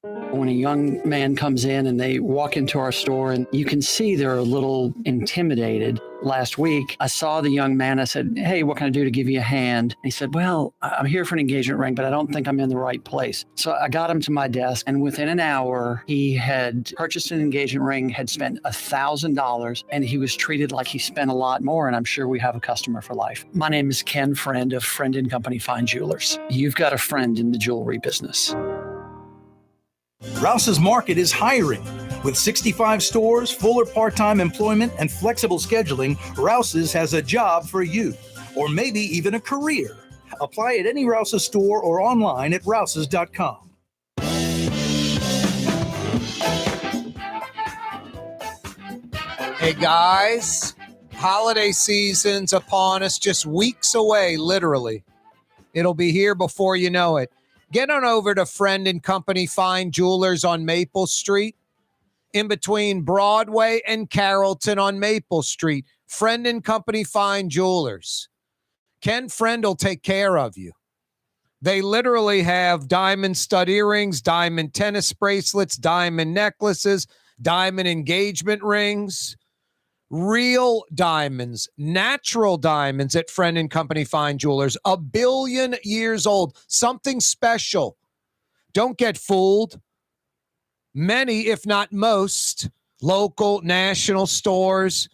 S5: When a young man comes in and they walk into our store and you can see they're a little intimidated. Last week, I saw the young man. I said, hey, what can I do to give you a hand? And he said, well, I'm here for an engagement ring, but I don't think I'm in the right place. So I got him to my desk, and within an hour, he had purchased an engagement ring, had spent $1,000, and he was treated like he spent a lot more, and I'm sure we have a customer for life. My name is Ken Friend of Friend & Company Fine Jewelers. You've got a friend in the jewelry business.
S9: Rouse's Market is hiring. With 65 stores, full or part-time employment, and flexible scheduling, Rouse's has a job for you, or maybe even a career. Apply at any Rouse's store or online at rouses.com.
S1: Hey guys, holiday season's upon us, just weeks away, literally. It'll be here before you know it. Get on over to Friend & Company Fine Jewelers on Maple Street, in between Broadway and Carrollton on Maple Street. Friend & Company Fine Jewelers. Ken Friend will take care of you. They literally have diamond stud earrings, diamond tennis bracelets, diamond necklaces, diamond engagement rings, real diamonds, natural diamonds at Friend & Company Fine Jewelers. 1 billion years old. Something special. Don't get fooled. Many, if not most, local, national stores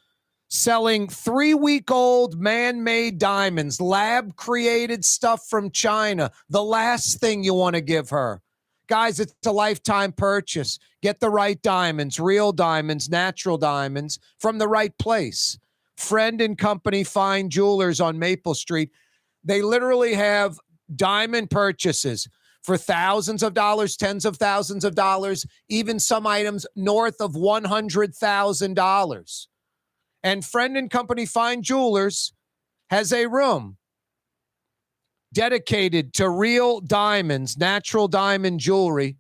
S1: selling 3-week-old man-made diamonds, lab-created stuff from China. The last thing you want to give her. Guys, it's a lifetime purchase. Get the right diamonds, real diamonds, natural diamonds from the right place. Friend & Company Fine Jewelers on Maple Street. They literally have diamond purchases for thousands of dollars, tens of thousands of dollars, even some items north of $100,000. And Friend & Company Fine Jewelers has a room dedicated to real diamonds, natural diamond jewelry.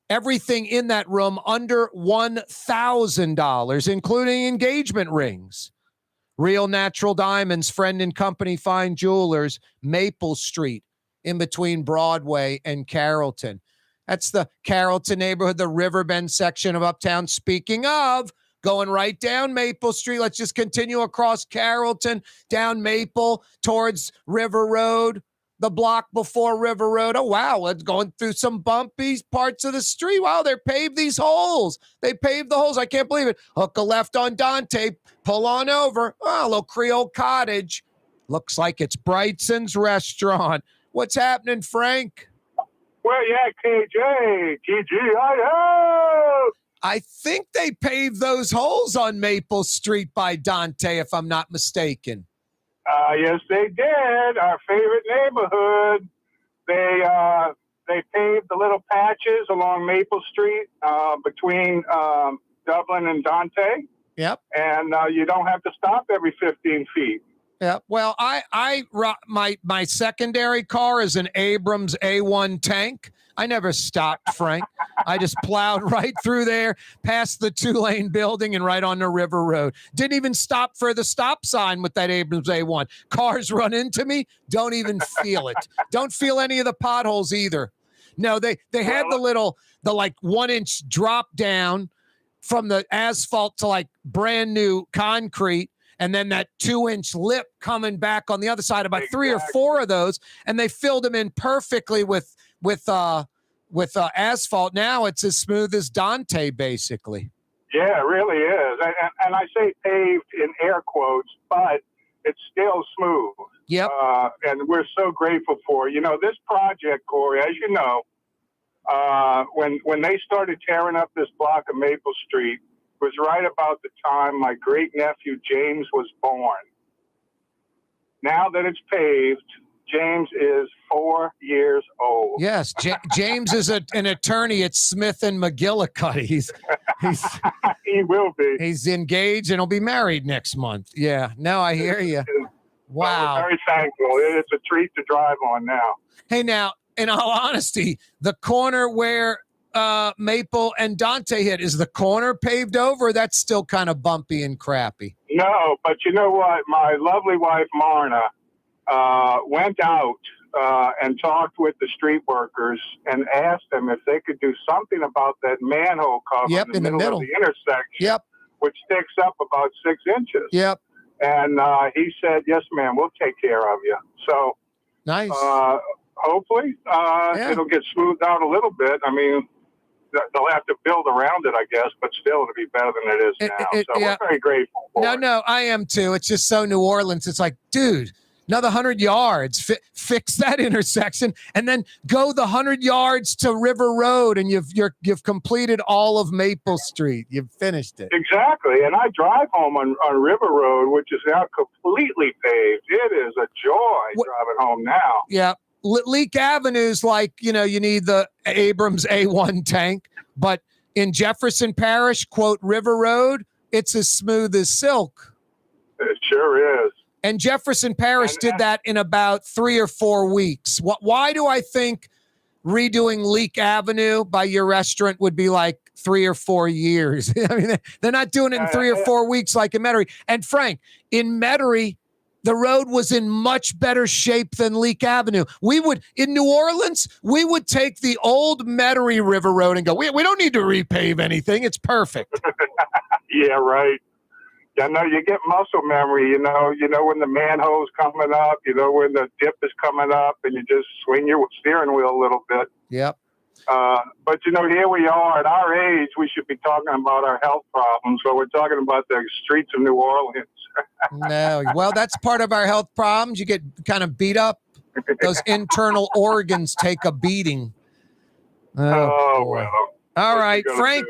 S1: Everything in that room under $1,000, including engagement rings. Real natural diamonds, Friend & Company Fine Jewelers, Maple Street, in between Broadway and Carrollton. That's the Carrollton neighborhood, the Riverbend section of Uptown. Speaking of, going right down Maple Street, let's just continue across Carrollton, down Maple towards River Road, the block before River Road. Oh, wow, it's going through some bumpy parts of the street. Wow, they paved these holes. They paved the holes. I can't believe it. Hook a left on Dante, pull on over. Oh, a little Creole cottage. Looks like it's Brigtsen's restaurant. What's happening, Frank?
S18: Well, yeah, KJ, TGIO.
S1: I think they paved those holes on Maple Street by Dante, if I'm not mistaken.
S18: Yes, they did. Our favorite neighborhood. They paved the little patches along Maple Street between Dublin and Dante.
S1: Yep.
S18: And you don't have to stop every 15 feet.
S1: Yeah. Well, my secondary car is an Abrams A1 tank. I never stopped, Frank. I just plowed right through there, past the 2-lane building and right on the River Road. Didn't even stop for the stop sign with that Abrams A1. Cars run into me, don't even feel it. Don't feel any of the potholes either. No, they had the 1-inch drop down from the asphalt to like brand new concrete. And then that 2-inch lip coming back on the other side, about 3 or 4 of those, and they filled them in perfectly with asphalt. Now it's as smooth as Dante, basically.
S18: Yeah, it really is. And I say paved in air quotes, but it's still smooth.
S1: Yep.
S18: And we're so grateful for it. You know, this project, Corey, as you know, when they started tearing up this block of Maple Street, was right about the time my great-nephew James was born. Now that it's paved, James is 4 years old.
S1: Yes, James is an attorney at Smith and McGillicuddy.
S18: He will be.
S1: He's engaged and he'll be married next month. Yeah, no, I hear you. Wow.
S18: I'm very thankful. It's a treat to drive on now.
S1: Hey, now, in all honesty, the corner where Maple and Dante hit, is the corner paved over? That's still kind of bumpy and crappy.
S18: No, but you know what? My lovely wife, Marna, went out and talked with the street workers and asked them if they could do something about that manhole cover in the middle of the intersection, which sticks up about 6 inches.
S1: Yep.
S18: And he said, "Yes, ma'am, we'll take care of you." So
S1: nice.
S18: Hopefully, it'll get smoothed out a little bit. I mean, they'll have to build around it, I guess, but still it'll be better than it is now. So we're very grateful for it.
S1: No, I am too. It's just so New Orleans. It's like, dude, another 100 yards, fix that intersection, and then go the 100 yards to River Road, and you've completed all of Maple Street. You've finished it.
S18: Exactly. And I drive home on River Road, which is now completely paved. It is a joy driving home now.
S1: Yeah. Leak Avenue's like, you need the Abrams A1 tank, but in Jefferson Parish, quote, River Road, it's as smooth as silk.
S18: It sure is.
S1: And Jefferson Parish did that in about 3 or 4 weeks. Why do I think redoing Leak Avenue by your restaurant would be like 3 or 4 years? I mean, they're not doing it in 3 or 4 weeks like in Metairie. And Frank, in Metairie, the road was in much better shape than Leak Avenue. In New Orleans, we would take the old Metairie River Road and go, we don't need to repave anything. It's perfect.
S18: Yeah, right. Yeah, no, you get muscle memory, you know when the manhole's coming up, when the dip is coming up, and you just swing your steering wheel a little bit.
S1: Yep.
S18: But, here we are at our age, we should be talking about our health problems. So we're talking about the streets of New Orleans.
S1: No, well, that's part of our health problems. You get kind of beat up. Those internal organs take a beating.
S18: Oh well.
S1: All right, Frank,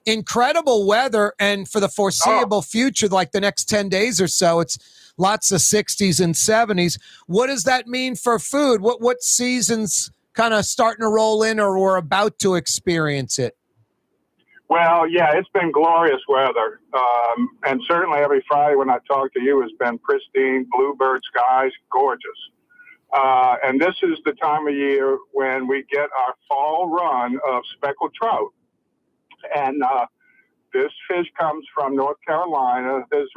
S1: incredible weather. And for the foreseeable future, like the next 10 days or so, it's lots of 60s and 70s. What does that mean for food? What seasons kind of starting to roll in, or we're about to experience it?
S18: Well, yeah, it's been glorious weather. And certainly every Friday when I talk to you has been pristine, bluebird skies, gorgeous. And this is the time of year when we get our fall run of speckled trout. And this fish comes from North Carolina. There's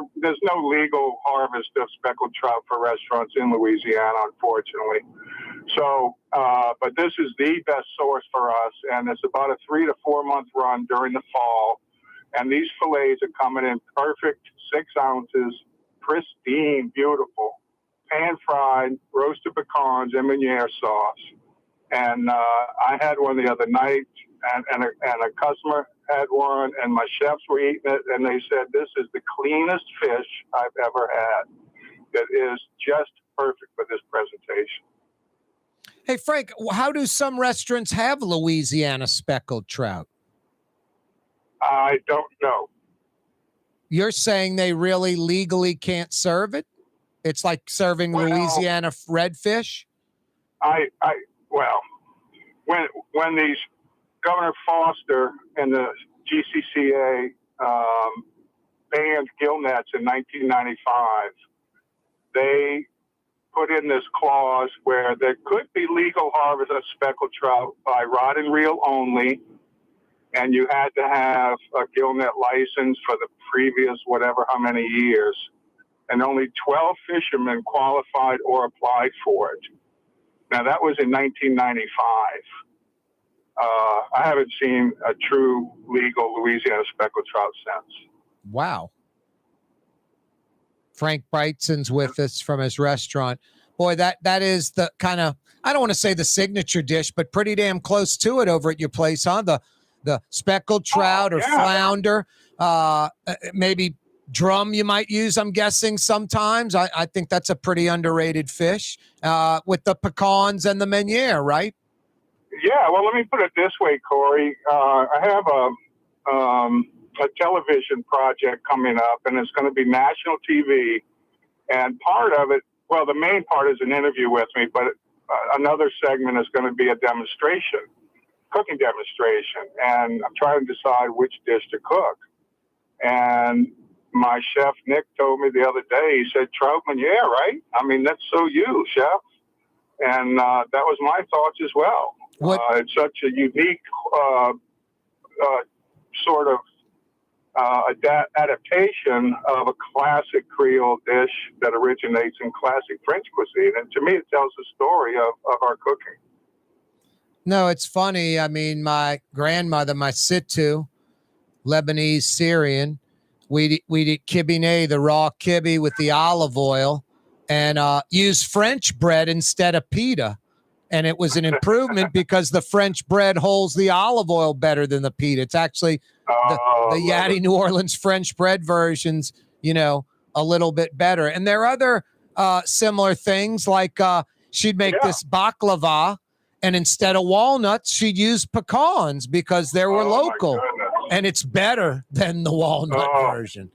S18: no legal harvest of speckled trout for restaurants in Louisiana, unfortunately. So, but this is the best source for us, and it's about a 3 to 4 month run during the fall. And these fillets are coming in perfect 6 ounces, pristine, beautiful, pan fried, roasted pecans and Meuniere sauce. And I had one the other night, and a customer had one, and my chefs were eating it, and they said, "This is the cleanest fish I've ever had. It is just perfect for this presentation."
S1: Hey, Frank, how do some restaurants have Louisiana speckled trout?
S18: I don't know.
S1: You're saying they really legally can't serve it? It's like serving Louisiana redfish?
S18: When these Governor Foster and the GCCA banned gill nets in 1995, they put in this clause where there could be legal harvest of speckled trout by rod and reel only, and you had to have a gill net license for the previous whatever how many years, and only 12 fishermen qualified or applied for it. Now, that was in 1995. I haven't seen a true legal Louisiana speckled trout since.
S1: Wow. Frank Brigtsen's with us from his restaurant. Boy, that is the kind of, I don't want to say the signature dish, but pretty damn close to it over at your place, huh? The speckled trout or flounder, maybe drum you might use, I'm guessing sometimes. I think that's a pretty underrated fish with the pecans and the Meuniere, right?
S18: Yeah, well, let me put it this way, Corey. I have a television project coming up, and it's going to be national TV. And part of it, well, the main part is an interview with me, but another segment is going to be a demonstration, cooking demonstration. And I'm trying to decide which dish to cook. And my chef, Nick, told me the other day, he said, trout Meuniere, right? I mean, that's so you, chef. And that was my thoughts as well. It's such a unique sort of adaptation of a classic Creole dish that originates in classic French cuisine. And to me, it tells the story of our cooking.
S1: No, it's funny. I mean, my grandmother, my Situ, Lebanese Syrian, we'd eat kibine, the raw kibbe with the olive oil, and use French bread instead of pita. And it was an improvement because the French bread holds the olive oil better than the pita. It's actually the Yaddy New Orleans French bread versions, a little bit better. And there are other similar things like she'd make this baklava, and instead of walnuts, she'd use pecans because they were local. And it's better than the walnut version.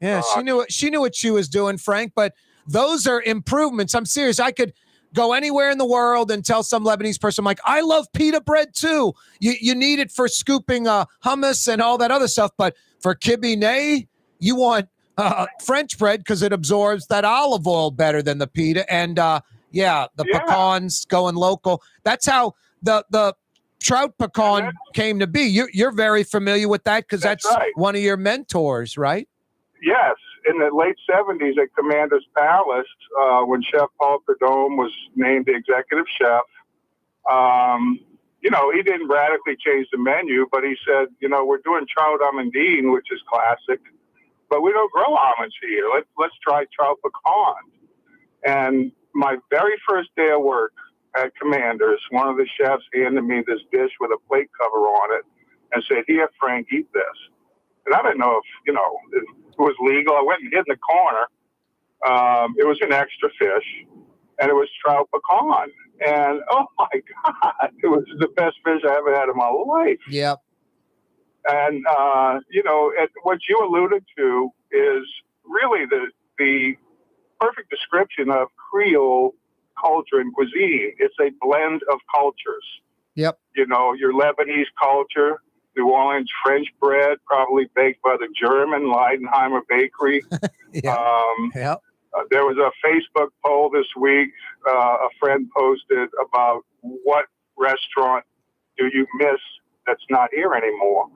S1: Yeah, she knew what she was doing, Frank, but those are improvements. I'm serious. I could go anywhere in the world and tell some Lebanese person, like, I love pita bread too. You need it for scooping hummus and all that other stuff, but for kibine, you want French bread because it absorbs that olive oil better than the pita. And pecans going local. That's how the trout pecan came to be. You're very familiar with that because that's right. One of your mentors, right?
S18: Yes. In the late 70s at Commander's Palace, when Chef Paul Prudhomme was named the executive chef, he didn't radically change the menu, but he said, we're doing trout almondine, which is classic, but we don't grow almonds here. Let's try trout pecan. And my very first day of work at Commander's, one of the chefs handed me this dish with a plate cover on it and said, "Here, Frank, eat this." And I didn't know if, it was legal. I went and hid in the corner. It was an extra fish, and it was trout pecan. And, oh, my God, it was the best fish I ever had in my life.
S1: Yep.
S18: And, what you alluded to is really the perfect description of Creole culture and cuisine. It's a blend of cultures.
S1: Yep.
S18: Your Lebanese culture, New Orleans French bread, probably baked by the German Leidenheimer Bakery. There was a Facebook poll this week. A friend posted about what restaurant do you miss that's not here anymore?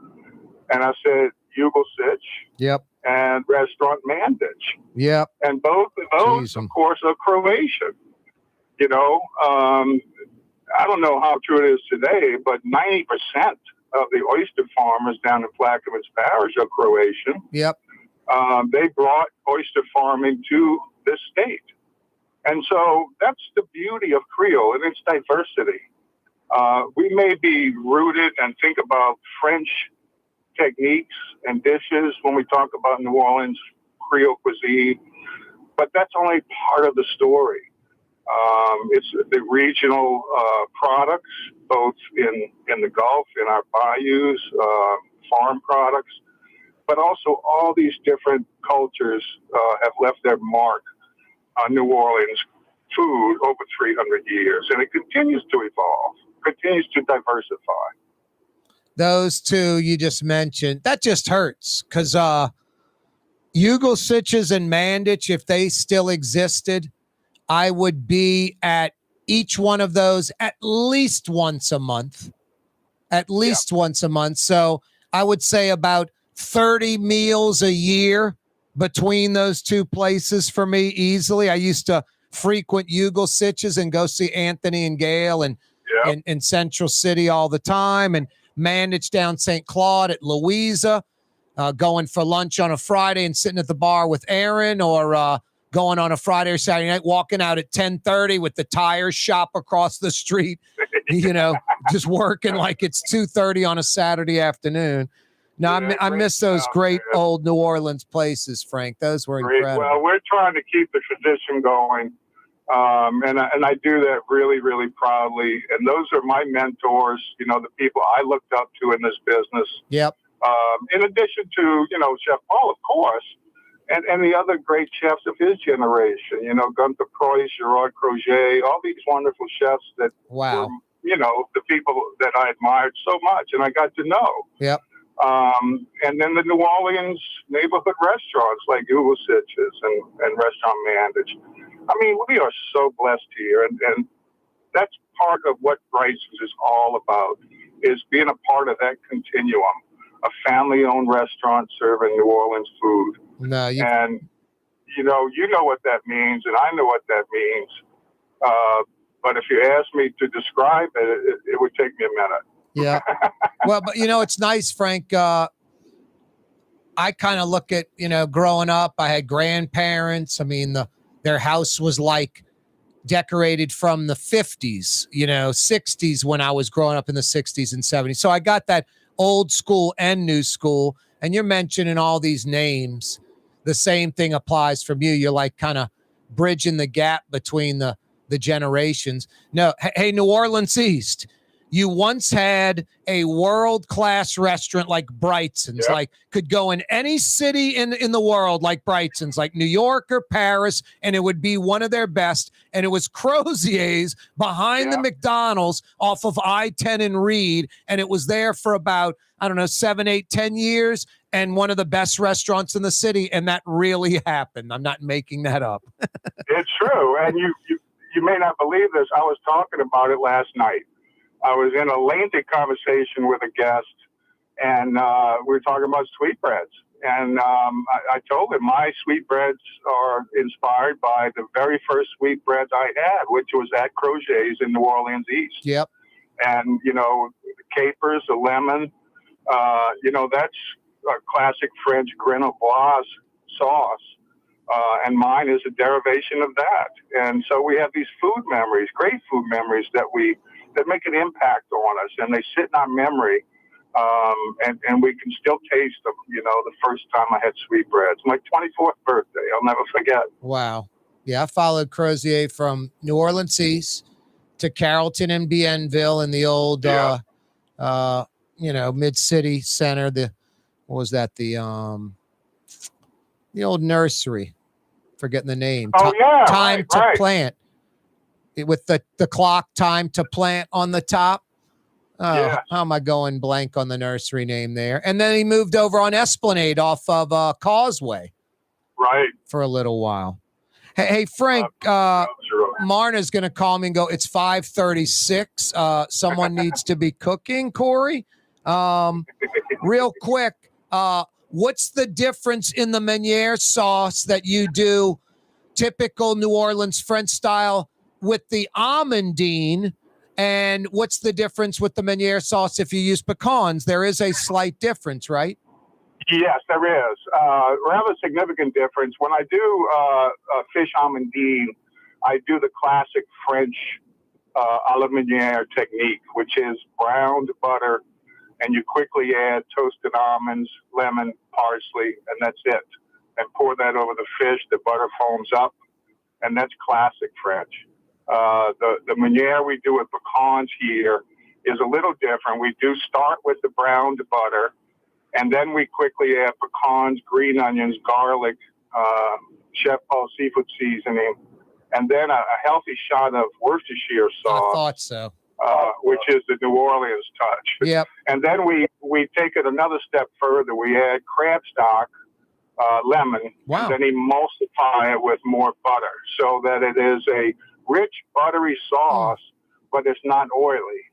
S18: And I said, Yugo Sitch.
S1: Yep.
S18: And Restaurant Mandich.
S1: Yep.
S18: And both of those, of course, are Croatian. I don't know how true it is today, but 90% of the oyster farmers down in Plaquemines Parish are Croatian.
S1: Yep.
S18: They brought oyster farming to this state. And so that's the beauty of Creole and its diversity. We may be rooted and think about French techniques and dishes when we talk about New Orleans Creole cuisine, but that's only part of the story. It's the regional products, both in the Gulf, in our bayous, farm products, but also all these different cultures have left their mark on New Orleans food over 300 years, and it continues to evolve, continues to diversify.
S1: Those two you just mentioned, that just hurts because Yugo Sitches and Mandich, if they still existed, I would be at each one of those at least once a month. So I would say about 30 meals a year between those two places for me easily. I used to frequent Yugo Sitches and go see Anthony and Gail and in Central City all the time, and Mandich down St. Claude at Louisa, going for lunch on a Friday and sitting at the bar with Aaron, or going on a Friday or Saturday night, walking out at 10:30 with the tire shop across the street, just working like it's 2:30 on a Saturday afternoon. No, I miss those great old New Orleans places, Frank. Those were incredible.
S18: Well, we're trying to keep the tradition going, and I do that really, really proudly. And those are my mentors, the people I looked up to in this business.
S1: Yep.
S18: In addition to, Chef Paul, of course, and the other great chefs of his generation, Gunther Preuss, Gerard Croget, all these wonderful chefs that were, the people that I admired so much and I got to know.
S1: Yep.
S18: And then the New Orleans neighborhood restaurants like Yugo Sitches and Restaurant Mandich. I mean, we are so blessed here, and that's part of what Brigtsen's is all about, is being a part of that continuum a family-owned restaurant serving New Orleans food.
S1: No,
S18: and you know what that means, and I know what that means. But if you ask me to describe it would take me a minute.
S1: Yeah. Well, but it's nice, Frank. I kind of look at, growing up, I had grandparents. I mean, their house was like decorated from the 50s, 60s when I was growing up in the 60s and 70s. So I got that old school and new school. And you're mentioning all these names. The same thing applies from you. You're like kind of bridging the gap between the generations. No, hey, New Orleans East, you once had a world-class restaurant like Brigtsen's, like could go in any city in the world like Brigtsen's, like New York or Paris, and it would be one of their best. And it was Crozier's behind the McDonald's off of I-10 and Reed. And it was there for about, 7, 8, 10 years, and one of the best restaurants in the city. And that really happened. I'm not making that up.
S18: It's true. And you may not believe this. I was talking about it last night. I was in a lengthy conversation with a guest, and we were talking about sweetbreads. And I told him my sweetbreads are inspired by the very first sweetbreads I had, which was at Crozier's in New Orleans East.
S1: Yep.
S18: And, the capers, the lemon, that's a classic French Grenoble sauce. And mine is a derivation of that. And so we have these food memories, great food memories that make an impact on us, and they sit in our memory. And we can still taste them, the first time I had sweetbreads. My 24th birthday, I'll never forget.
S1: Wow. Yeah, I followed Crozier from New Orleans East to Carrollton and Bienville in the old, mid-city center. What was that? The old nursery. Forgetting the name. Time to plant. With the clock, time to plant on the top. How am I going blank on the nursery name there? And then he moved over on Esplanade off of Causeway.
S18: Right.
S1: For a little while. Hey Frank, Marna's going to call me and go, it's 5:36. Someone needs to be cooking, Corey. Real quick, what's the difference in the Meuniere sauce that you do, typical New Orleans French style, with the almondine, and what's the difference with the Meuniere sauce if you use pecans? There is a slight difference, right?
S18: Yes, there is. Rather significant difference. When I do fish almondine, I do the classic French a la Meuniere technique, which is browned butter, and you quickly add toasted almonds, lemon, parsley, and that's it. And pour that over the fish. The butter foams up, and that's classic French. The Meuniere we do with pecans here is a little different. We do start with the browned butter, and then we quickly add pecans, green onions, garlic, Chef Paul seafood seasoning, and then a healthy shot of Worcestershire sauce.
S1: I thought so.
S18: Which is the New Orleans touch.
S1: Yep.
S18: And then we take it another step further. We add crab stock, lemon, and then emulsify it with more butter so that it is a rich, buttery sauce, but it's not oily.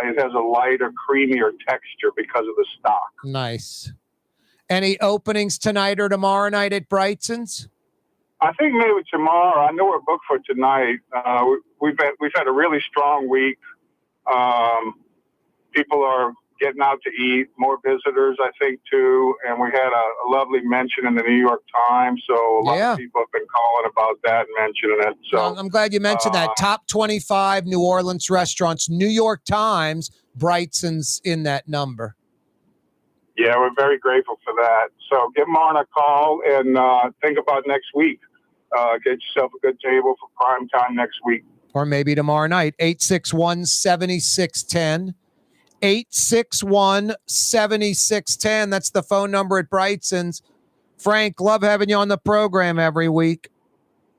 S18: It has a lighter, creamier texture because of the stock.
S1: Nice. Any openings tonight or tomorrow night at Brigtsen's?
S18: I think maybe tomorrow. I know we're booked for tonight. We've had a really strong week. People are getting out to eat, more visitors, I think, too. And we had a lovely mention in the New York Times. So a lot of people have been calling about that and mentioning it. So
S1: well, I'm glad you mentioned that. Top 25 New Orleans restaurants, New York Times, Brigtsen's in that number.
S18: Yeah, we're very grateful for that. So give Marna a call and think about next week. Get yourself a good table for prime time next week.
S1: Or maybe tomorrow night, 861-7610. 861-7610. That's the phone number at Brigtsen's. Frank, love having you on the program every week.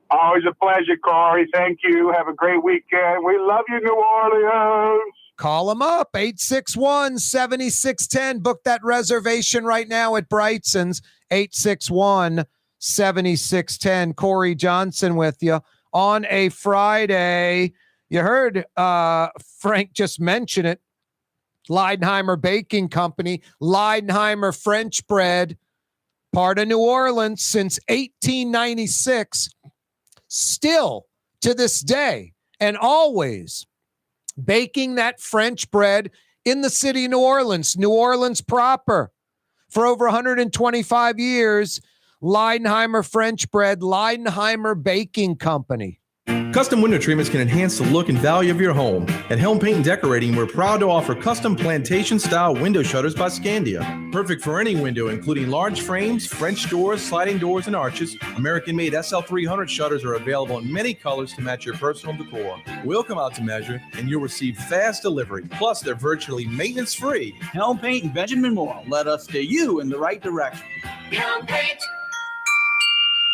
S18: Always a pleasure, Corey. Thank you. Have a great weekend. We love you, New Orleans.
S1: Call them up, 861-7610. Book that reservation right now at Brigtsen's, 861-7610. Corey Johnson with you on a Friday. You heard Frank just mention it. Leidenheimer Baking Company, Leidenheimer French bread, part of New Orleans since 1896, still to this day and always baking that French bread in the city of New Orleans proper. For over 125 years, Leidenheimer French bread, Leidenheimer Baking Company.
S11: Custom window treatments can enhance the look and value of your home. At Helm Paint and Decorating, we're proud to offer custom plantation-style window shutters by Scandia. Perfect for any window, including large frames, French doors, sliding doors, and arches. American-made SL300 shutters are available in many colors to match your personal decor. We'll come out to measure, and you'll receive fast delivery. Plus, they're virtually maintenance-free.
S17: Helm Paint and Benjamin Moore. Let us steer you in the right direction.
S12: Helm Paint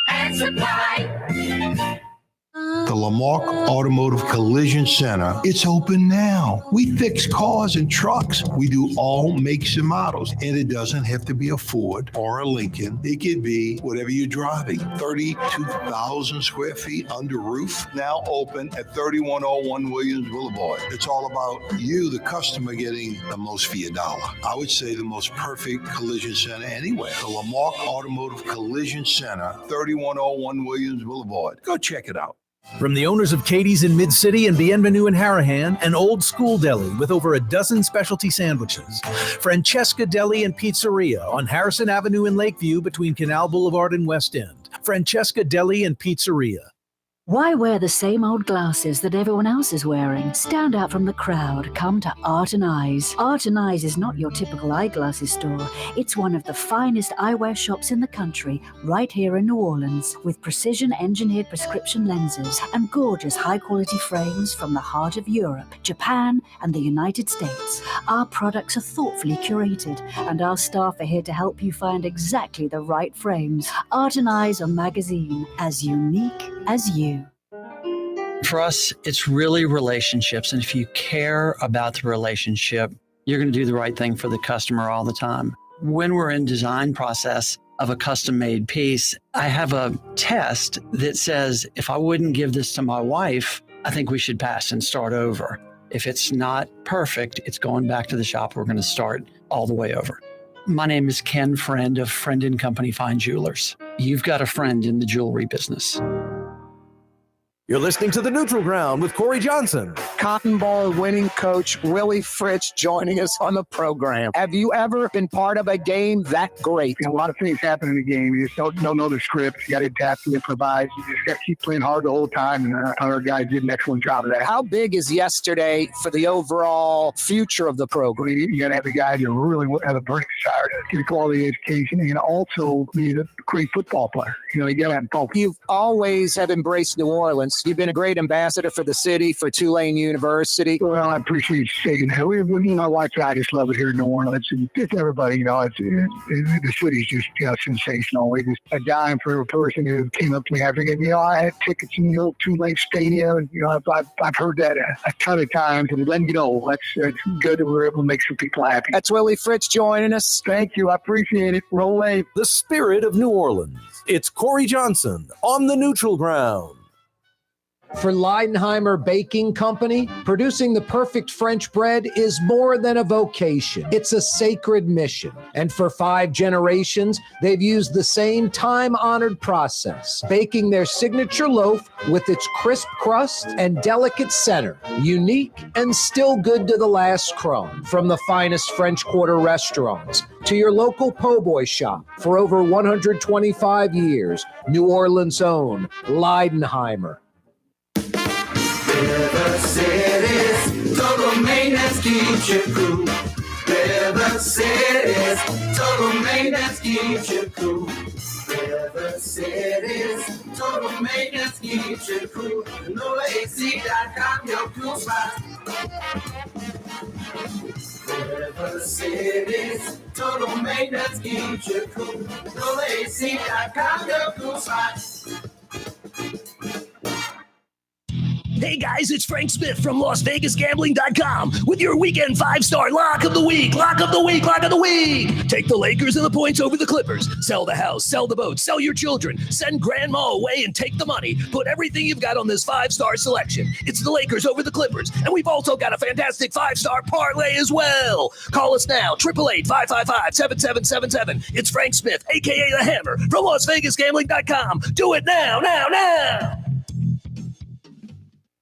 S12: and Supply.
S14: The Lamarck Automotive Collision Center, it's open now. We fix cars and trucks. We do all makes and models. And it doesn't have to be a Ford or a Lincoln. It could be whatever you're driving. 32,000 square feet under roof, now open at 3101 Williams Boulevard. It's all about you, the customer, getting the most for your dollar. I would say the most perfect collision center anywhere. The Lamarck Automotive Collision Center, 3101 Williams Boulevard. Go check it out.
S2: From the owners of Katie's in Mid-City and Bienvenue in Harahan, an old school deli with over a dozen specialty sandwiches. Francesca Deli and Pizzeria on Harrison Avenue in Lakeview between Canal Boulevard and West End. Francesca Deli and Pizzeria.
S4: Why wear the same old glasses that everyone else is wearing? Stand out from the crowd. Come to Art and Eyes. Art and Eyes is not your typical eyeglasses store. It's one of the finest eyewear shops in the country, right here in New Orleans, with precision-engineered prescription lenses and gorgeous high-quality frames from the heart of Europe, Japan, and the United States. Our products are thoughtfully curated, and our staff are here to help you find exactly the right frames. Art and Eyes are magazine, as unique as you.
S5: For us, it's really relationships. And if you care about the relationship, you're going to do the right thing for the customer all the time. When we're in design process of a custom made piece, I have a test that says, if I wouldn't give this to my wife, I think we should pass and start over. If it's not perfect, it's going back to the shop. We're going to start all the way over. My name is Ken Friend of Friend & Company Fine Jewelers. You've got a friend in the jewelry business.
S19: You're listening to The Neutral Ground with Corey Johnson.
S20: Cotton Bowl winning coach Willie Fritz joining us on the program. Have you ever been part of a game that great?
S21: A lot of things happen in the game. You just don't know the script. You got to adapt and improvise. You just got to keep playing hard the whole time, and our guys did an excellent job of that.
S20: How big is yesterday for the overall future of the program?
S21: You got to have a guy to really have a burning desire to get quality education and also be a great football player. You got to have both.
S20: You've always have embraced New Orleans. You've been a great ambassador for the city, for Tulane University.
S21: Well, I appreciate you saying that. My wife and I just love it here in New Orleans. And just everybody, the city's just sensational. It's just a dime for a person who came up to me after it. I had tickets in the old Tulane Stadium. And, I've heard that a ton of times. And then, that's good that we're able to make some people happy.
S20: That's Willie Fritz joining us.
S21: Thank you. I appreciate it. Roll wave.
S19: The spirit of New Orleans. It's Corey Johnson on The Neutral Ground.
S3: For Leidenheimer Baking Company, producing the perfect French bread is more than a vocation. It's a sacred mission. And for 5 generations, they've used the same time-honored process, baking their signature loaf with its crisp crust and delicate center, unique and still good to the last crumb. From the finest French Quarter restaurants to your local po' boy shop, for over 125 years, New Orleans' own Leidenheimer.
S12: River City's total maintenance keeps you cool. River City's total maintenance keeps you cool. River City's total maintenance keeps you cool. NoAC.com, your cool spot. River City's total maintenance keeps you cool. NoAC.com, your cool spot.
S10: Hey guys, it's Frank Smith from LasVegasGambling.com with your weekend 5-star lock of the week. Lock of the week. Take the Lakers and the points over the Clippers. Sell the house, sell the boat, sell your children. Send grandma away and take the money. Put everything you've got on this 5-star selection. It's the Lakers over the Clippers. And we've also got a fantastic 5-star parlay as well. Call us now, 888-555-7777. It's Frank Smith, a.k.a. The Hammer, from LasVegasGambling.com. Do it now.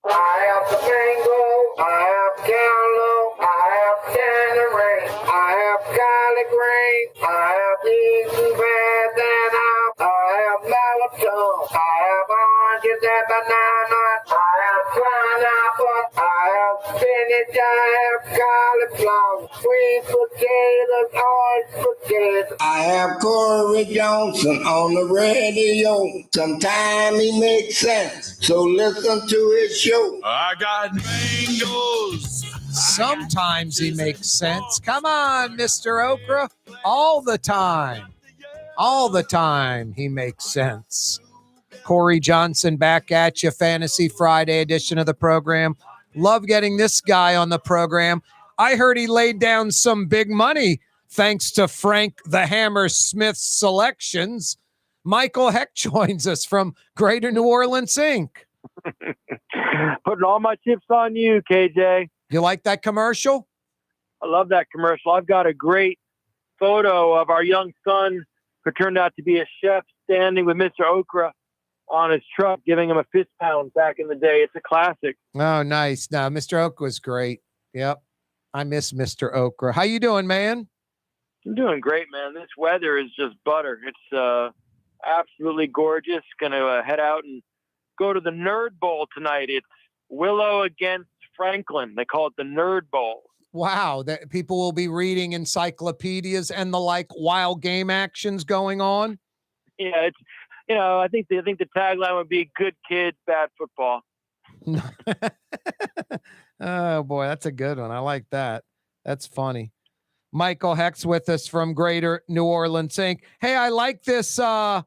S12: I have the mango, I have cantaloupe, I have tangerine, I have garlic green, I have Eden banana, I have melatonin, I have oranges and bananas, I have pineapple, I have spinach, I have cauliflower, sweet potatoes, orange potatoes. I have Corey Johnson on the radio. Sometimes he makes sense, so listen to his show.
S1: I got mangoes. Sometimes he makes sense. Come on, Mr. Okra. All the time he makes sense. Corey Johnson back at you, Fantasy Friday edition of the program. Love getting this guy on the program. I heard he laid down some big money thanks to Frank the Hammer Smith's selections. Michael Hecht joins us from Greater New Orleans, Inc.
S22: Putting all my chips on you, KJ.
S1: You like that commercial?
S22: I love that commercial. I've got a great photo of our young son who turned out to be a chef standing with Mr. Okra on his truck, giving him a fist pound back in the day. It's a classic.
S1: Oh, nice. No, Mr. Okra was great. Yep. I miss Mr. Okra. How you doing, man?
S22: I'm doing great, man. This weather is just butter. It's absolutely gorgeous. Gonna head out and go to the Nerd Bowl tonight. It's Willow against Franklin. They call it the Nerd Bowl.
S1: Wow, that people will be reading encyclopedias and the like while game action's going on.
S22: Yeah, it's I think the tagline would be "Good kids, bad football."
S1: Oh boy, that's a good one. I like that. That's funny. Michael Hecht's with us from Greater New Orleans, Inc. Hey, I like this. That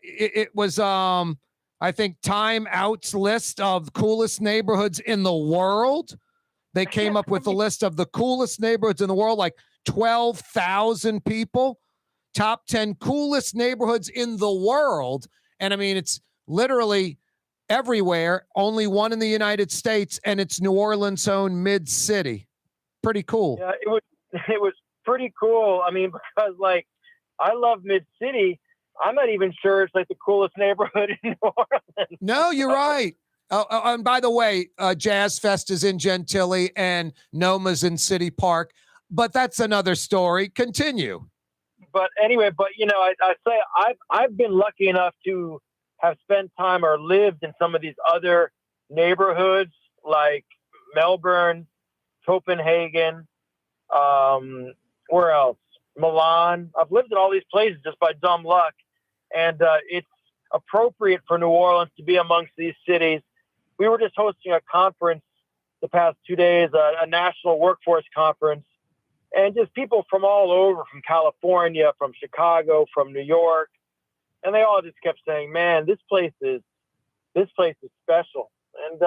S1: it was I think Time Out's list of coolest neighborhoods in the world. They came up with a list of the coolest neighborhoods in the world, like 12,000 people. Top 10 coolest neighborhoods in the world. And I mean, it's literally everywhere. Only one in the United States, and it's New Orleans' own Mid-City. Pretty cool.
S22: Yeah, it was pretty cool. I mean, because like I love Mid-City. I'm not even sure it's like the coolest neighborhood in New Orleans.
S1: No, you're right. And by the way, Jazz Fest is in Gentilly and Noma's in City Park, but that's another story. Continue.
S22: But anyway, I say I've been lucky enough to have spent time or lived in some of these other neighborhoods like Melbourne, Copenhagen, where else? Milan. I've lived in all these places just by dumb luck. And it's appropriate for New Orleans to be amongst these cities. We were just hosting a conference the past 2 days, a national workforce conference, and just people from all over, from California, from Chicago, from New York. And they all just kept saying, man, this place is special. And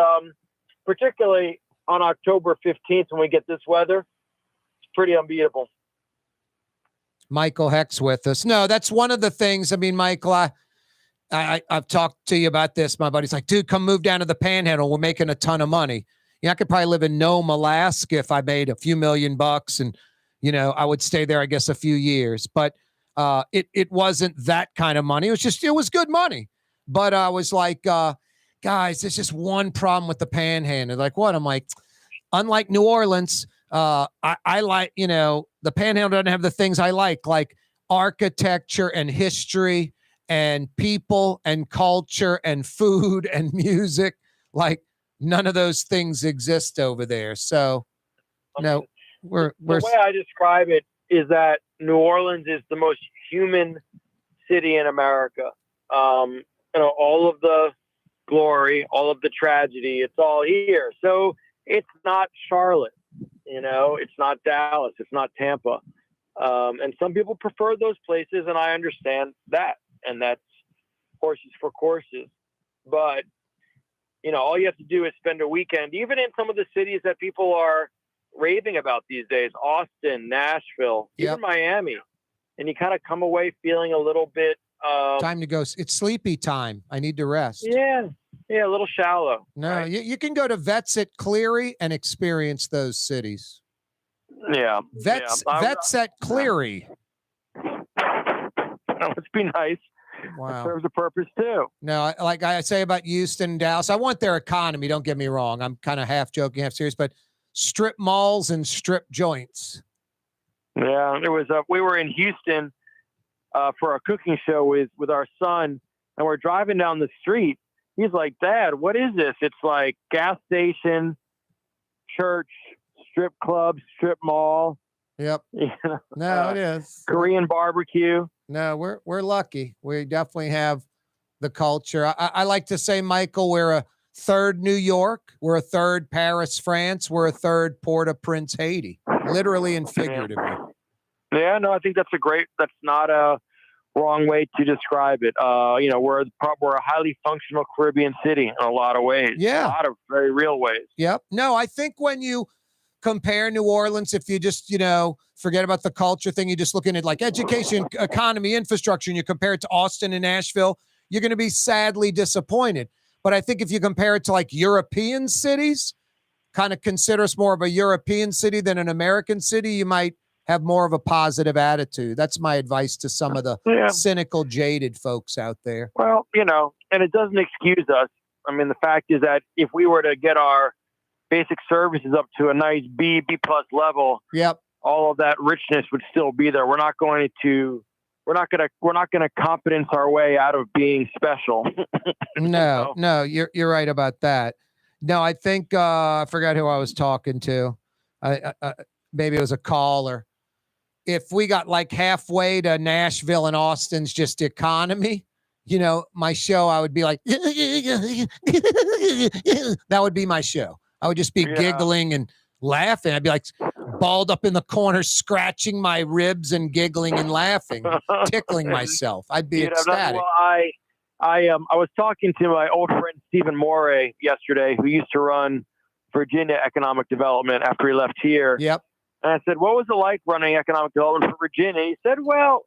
S22: particularly on October 15th, when we get this weather, it's pretty unbeatable.
S1: Michael Hecht's with us. No, that's one of the things. I mean, Michael, I've talked to you about this. My buddy's like, dude, come move down to the Panhandle. We're making a ton of money. I could probably live in Nome, Alaska if I made a few $million and, I would stay there, I guess, a few years. But it wasn't that kind of money. It was good money. But I was like, guys, there's just one problem with the Panhandle. Like, what? I'm like, unlike New Orleans, I like, the Panhandle doesn't have the things I like architecture and history and people and culture and food and music. Like, none of those things exist over there. So, no, we're
S22: the way I describe it is that New Orleans is the most human city in America. All of the glory, all of the tragedy, it's all here. So it's not Charlotte, it's not Dallas, it's not Tampa. And some people prefer those places, and I understand that. And that's horses for courses. But all you have to do is spend a weekend, even in some of the cities that people are raving about these days, Austin, Nashville, even Miami. And you kind of come away feeling a little bit
S1: time to go. It's sleepy time. I need to rest.
S22: Yeah, a little shallow.
S1: No,
S22: right?
S1: you can go to Vets at Cleary and experience those cities.
S22: Yeah.
S1: Vets at Cleary.
S22: That must be nice.
S1: Wow.
S22: It serves a purpose too.
S1: No, like I say about Houston and Dallas, I want their economy. Don't get me wrong. I'm kind of half joking, half serious, but strip malls and strip joints.
S22: Yeah, there was we were in Houston for a cooking show with our son, and we're driving down the street. He's like, "Dad, what is this?" It's like gas station, church, strip club, strip mall.
S1: Yep. No, it is
S22: Korean barbecue.
S1: No, we're lucky. We definitely have the culture. I like to say, Michael, we're a third New York, we're a third Paris, France, we're a third Port-au-Prince, Haiti, literally and figuratively.
S22: Yeah, no, I think that's not a wrong way to describe it. We're a highly functional Caribbean city in a lot of ways.
S1: Yeah.
S22: A lot of very real ways.
S1: Yep. No, I think when you compare New Orleans, if you just, forget about the culture thing, you're just looking at like education, economy, infrastructure, and you compare it to Austin and Nashville, you're going to be sadly disappointed. But I think if you compare it to like European cities, kind of consider us more of a European city than an American city, you might have more of a positive attitude. That's my advice to some of the cynical, jaded folks out there.
S22: Well, and it doesn't excuse us. I mean, the fact is that if we were to get our basic services up to a nice B+ level, all of that richness would still be there. We're not going to competence our way out of being special.
S1: No, you're right about that. No, I think I forgot who I was talking to. Maybe it was a caller. If we got like halfway to Nashville and Austin's just economy, my show, I would be like, that would be my show. I would just be giggling and laughing. I'd be like balled up in the corner, scratching my ribs and giggling and laughing, tickling myself. I'd be ecstatic.
S22: Well, I was talking to my old friend Stephen Meuniere yesterday, who used to run Virginia Economic Development after he left here.
S1: Yep.
S22: And I said, "What was it like running economic development for Virginia?" He said, "Well,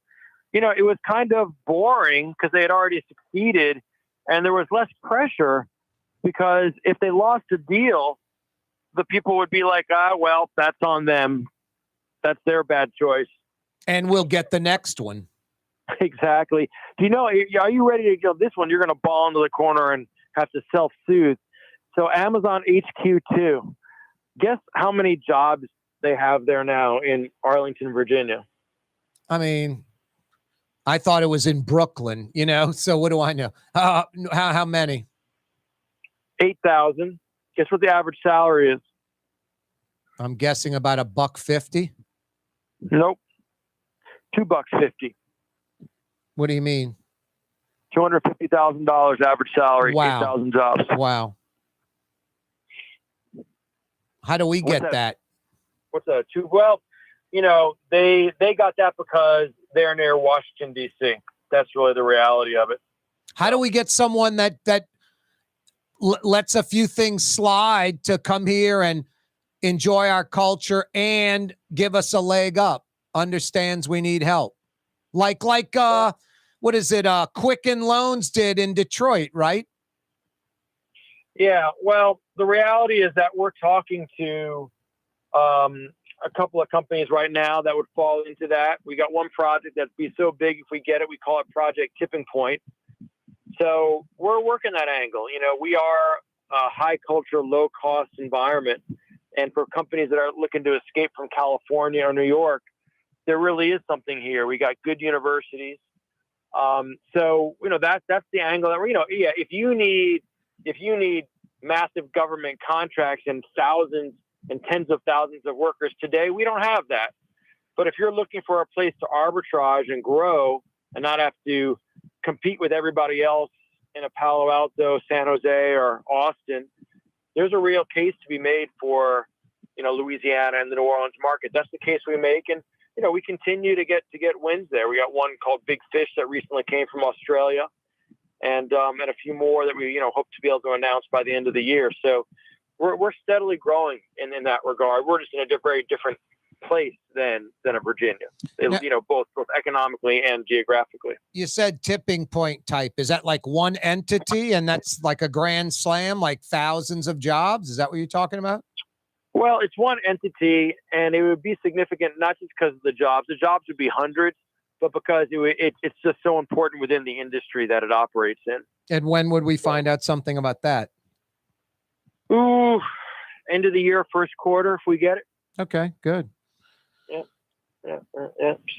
S22: it was kind of boring because they had already succeeded, and there was less pressure because if they lost a deal, the people would be like, well, that's on them. That's their bad choice.
S1: And we'll get the next one."
S22: Exactly. Are you ready to go? This one, you're going to ball into the corner and have to self-soothe. So Amazon HQ2, guess how many jobs they have there now in Arlington, Virginia?
S1: I mean, I thought it was in Brooklyn, so what do I know? How many?
S22: 8,000. Guess what the average salary is?
S1: I'm guessing about $150.
S22: Nope. $2.50.
S1: What do you mean?
S22: $250,000 average salary.
S1: Wow.
S22: 8,000 jobs.
S1: Wow. How do we get that?
S22: What's that? Well, they got that because they're near Washington, D.C. That's really the reality of it.
S1: How do we get someone that lets a few things slide to come here and enjoy our culture and give us a leg up, understands we need help? Like what is it? Quicken Loans did in Detroit, right?
S22: Yeah. Well, the reality is that we're talking to a couple of companies right now that would fall into that. We got one project that'd be so big, if we get it, we call it Project Tipping Point. So we're working that angle. We are a high culture, low cost environment. And for companies that are looking to escape from California or New York, there really is something here. We got good universities. So, that's the angle that if you need massive government contracts and thousands and tens of thousands of workers today, we don't have that. But if you're looking for a place to arbitrage and grow and not have to compete with everybody else in a Palo Alto, San Jose, or Austin, there's a real case to be made for, Louisiana and the New Orleans market. That's the case we make. And, we continue to get wins there. We got one called Big Fish that recently came from Australia. and a few more that we hope to be able to announce by the end of the year. So we're steadily growing in that regard. We're just in a very different place than a Virginia, both economically and geographically.
S1: You said tipping point type. Is that like one entity and that's like a grand slam, like thousands of jobs? Is that what you're talking about?
S22: Well, it's one entity, and it would be significant not just because of the jobs. The jobs would be hundreds, but because it's just so important within the industry that it operates in.
S1: And when would we find out something about that?
S22: Ooh, end of the year, first quarter, if we get it.
S1: Okay, good.
S22: Yeah.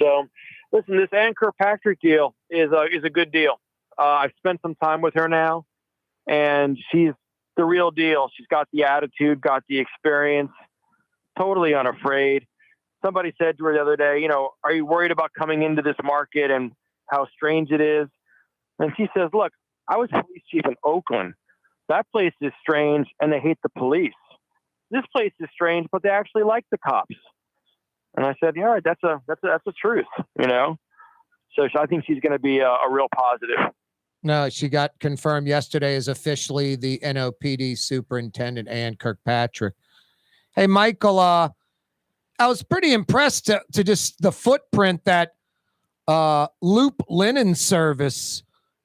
S22: So, listen, this Ann Kirkpatrick deal is a good deal. I've spent some time with her now, and she's the real deal. She's got the attitude, got the experience, totally unafraid. Somebody said to her the other day, are you worried about coming into this market and how strange it is? And she says, look, I was police chief in Oakland. That place is strange, and they hate the police. This place is strange, but they actually like the cops. And I said, yeah, that's the truth, So I think she's going to be a real positive.
S1: No, she got confirmed yesterday as officially the NOPD superintendent, Ann Kirkpatrick. Hey, Michael, I was pretty impressed to just the footprint that Loop Linen Service,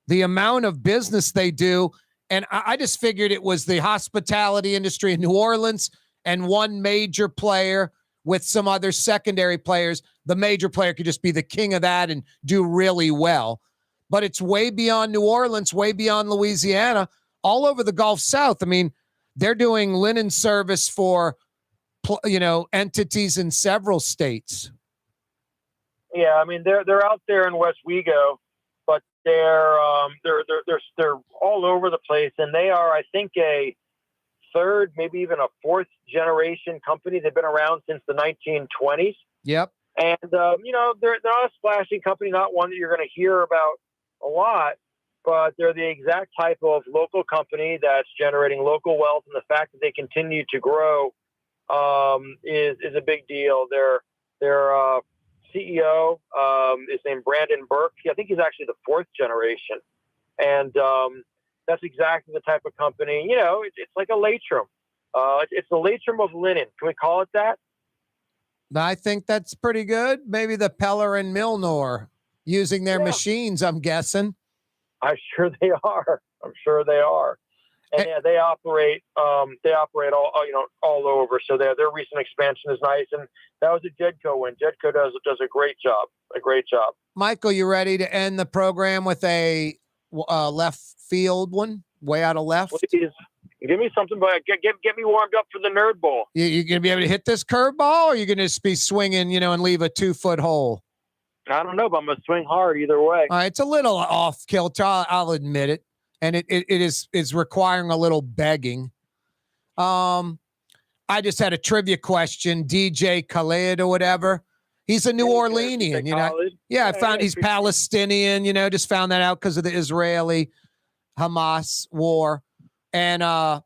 S1: the amount of business they do. And I just figured it was the hospitality industry in New Orleans and one major player with some other secondary players. The major player could just be the king of that and do really well. But it's way beyond New Orleans, way beyond Louisiana, all over the Gulf South. I mean, they're doing linen service for, entities in several states.
S22: Yeah, I mean, they're out there in West Wego, but they're all over the place, and they are, I think, a third, maybe even a fourth generation company. They've been around since the 1920s.
S1: Yep.
S22: And they're not a splashy company, not one that you're going to hear about a lot, but they're the exact type of local company that's generating local wealth, and the fact that they continue to grow is a big deal. Their CEO is named Brandon Burke. I think he's actually the fourth generation, and that's exactly the type of company. It's like a Latrim. It's the Latrim of linen. Can we call it that?
S1: I think that's pretty good. Maybe the Peller and Milnor using their machines, I'm guessing.
S22: I'm sure they are. And they operate all over. So their recent expansion is nice. And that was a Jedco win. Jedco does a great job.
S1: Michael, you ready to end the program with a left field one, way out of left?
S22: Please. Give me something, but get me warmed up for the Nerd Bowl.
S1: You going to be able to hit this curveball, or are you going to just be swinging, and leave a 2-foot hole?
S22: I don't know, but I'm going to swing hard either way.
S1: It's a little off kilter, I'll admit it. And it is requiring a little begging. I just had a trivia question. DJ Khaled or whatever. He's a New Orleanian, Yeah, I found he's Palestinian, just found that out because of the Israeli-Hamas war. And I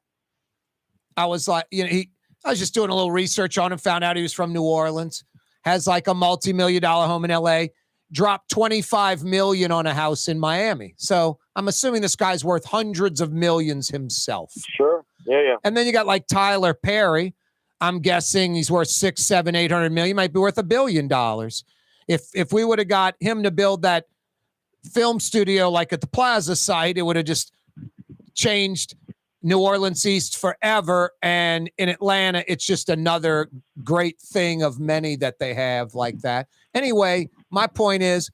S1: was like, I was just doing a little research on him, found out he was from New Orleans, has like a multi-million-dollar home in LA, dropped $25 million on a house in Miami. So I'm assuming this guy's worth hundreds of millions himself.
S22: Sure. Yeah.
S1: And then you got like Tyler Perry. I'm guessing he's worth 6, 7, 800 million. He might be worth $1 billion. If we would have got him to build that film studio like at the Plaza site, it would have just changed New Orleans East forever. And in Atlanta, it's just another great thing of many that they have like that. Anyway, my point is,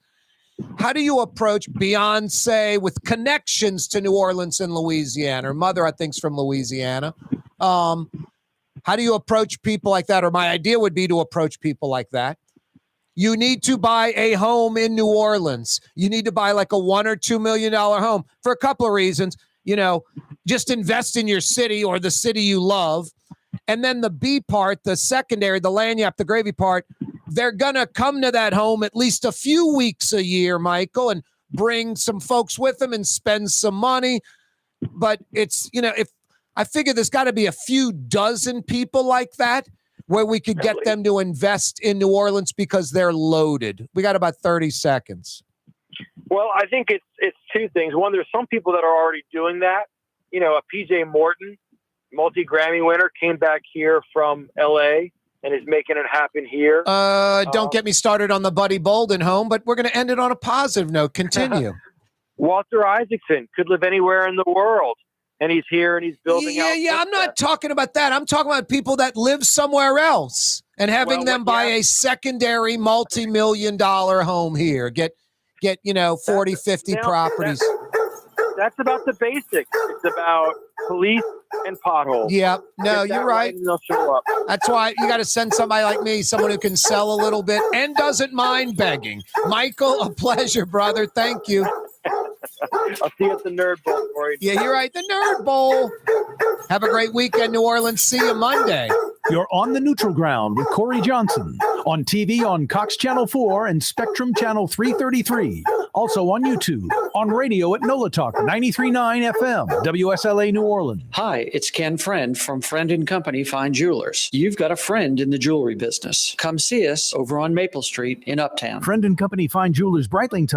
S1: how do you approach Beyonce with connections to New Orleans and Louisiana? Her mother, I think, is from Louisiana. How do you approach people like that? Or my idea would be to approach people like that. You need to buy a home in New Orleans. You need to buy like a $1 or $2 million home for a couple of reasons. Just invest in your city or the city you love. And then the B part, the secondary, the lanyap, the gravy part, they're going to come to that home at least a few weeks a year, Michael, and bring some folks with them and spend some money. But it's, if I figure there's got to be a few dozen people like that where we could get them to invest in New Orleans because they're loaded. We got about 30 seconds.
S22: Well, I think it's two things. One, there's some people that are already doing that. You know, a PJ Morton, multi-Grammy winner, came back here from L.A. and is making it happen here.
S1: Don't get me started on the Buddy Bolden home, but we're going to end it on a positive note. Continue.
S22: Walter Isaacson could live anywhere in the world, and he's here and he's building out.
S1: Yeah, I'm not talking about that. I'm talking about people that live somewhere else and having them buy a secondary multi-million-dollar home here. Get 40, 50 properties.
S22: That's about the basics. It's about police and potholes.
S1: Yeah, no, you're right.
S22: And they'll show up.
S1: That's why you got to send somebody like me, someone who can sell a little bit and doesn't mind begging. Michael, a pleasure, brother. Thank you.
S22: I'll see you at the Nerd Bowl, Corey.
S1: Yeah, you're right. The Nerd Bowl. Have a great weekend, New Orleans. See you Monday.
S2: You're on the neutral ground with Corey Johnson on TV on Cox Channel 4 and Spectrum Channel 333. Also on YouTube, on radio at NOLA Talk 93.9 FM, WSLA New Orleans.
S5: Hi, it's Ken Friend from Friend & Company Fine Jewelers. You've got a friend in the jewelry business. Come see us over on Maple Street in Uptown.
S2: Friend & Company Fine Jewelers, Breitling.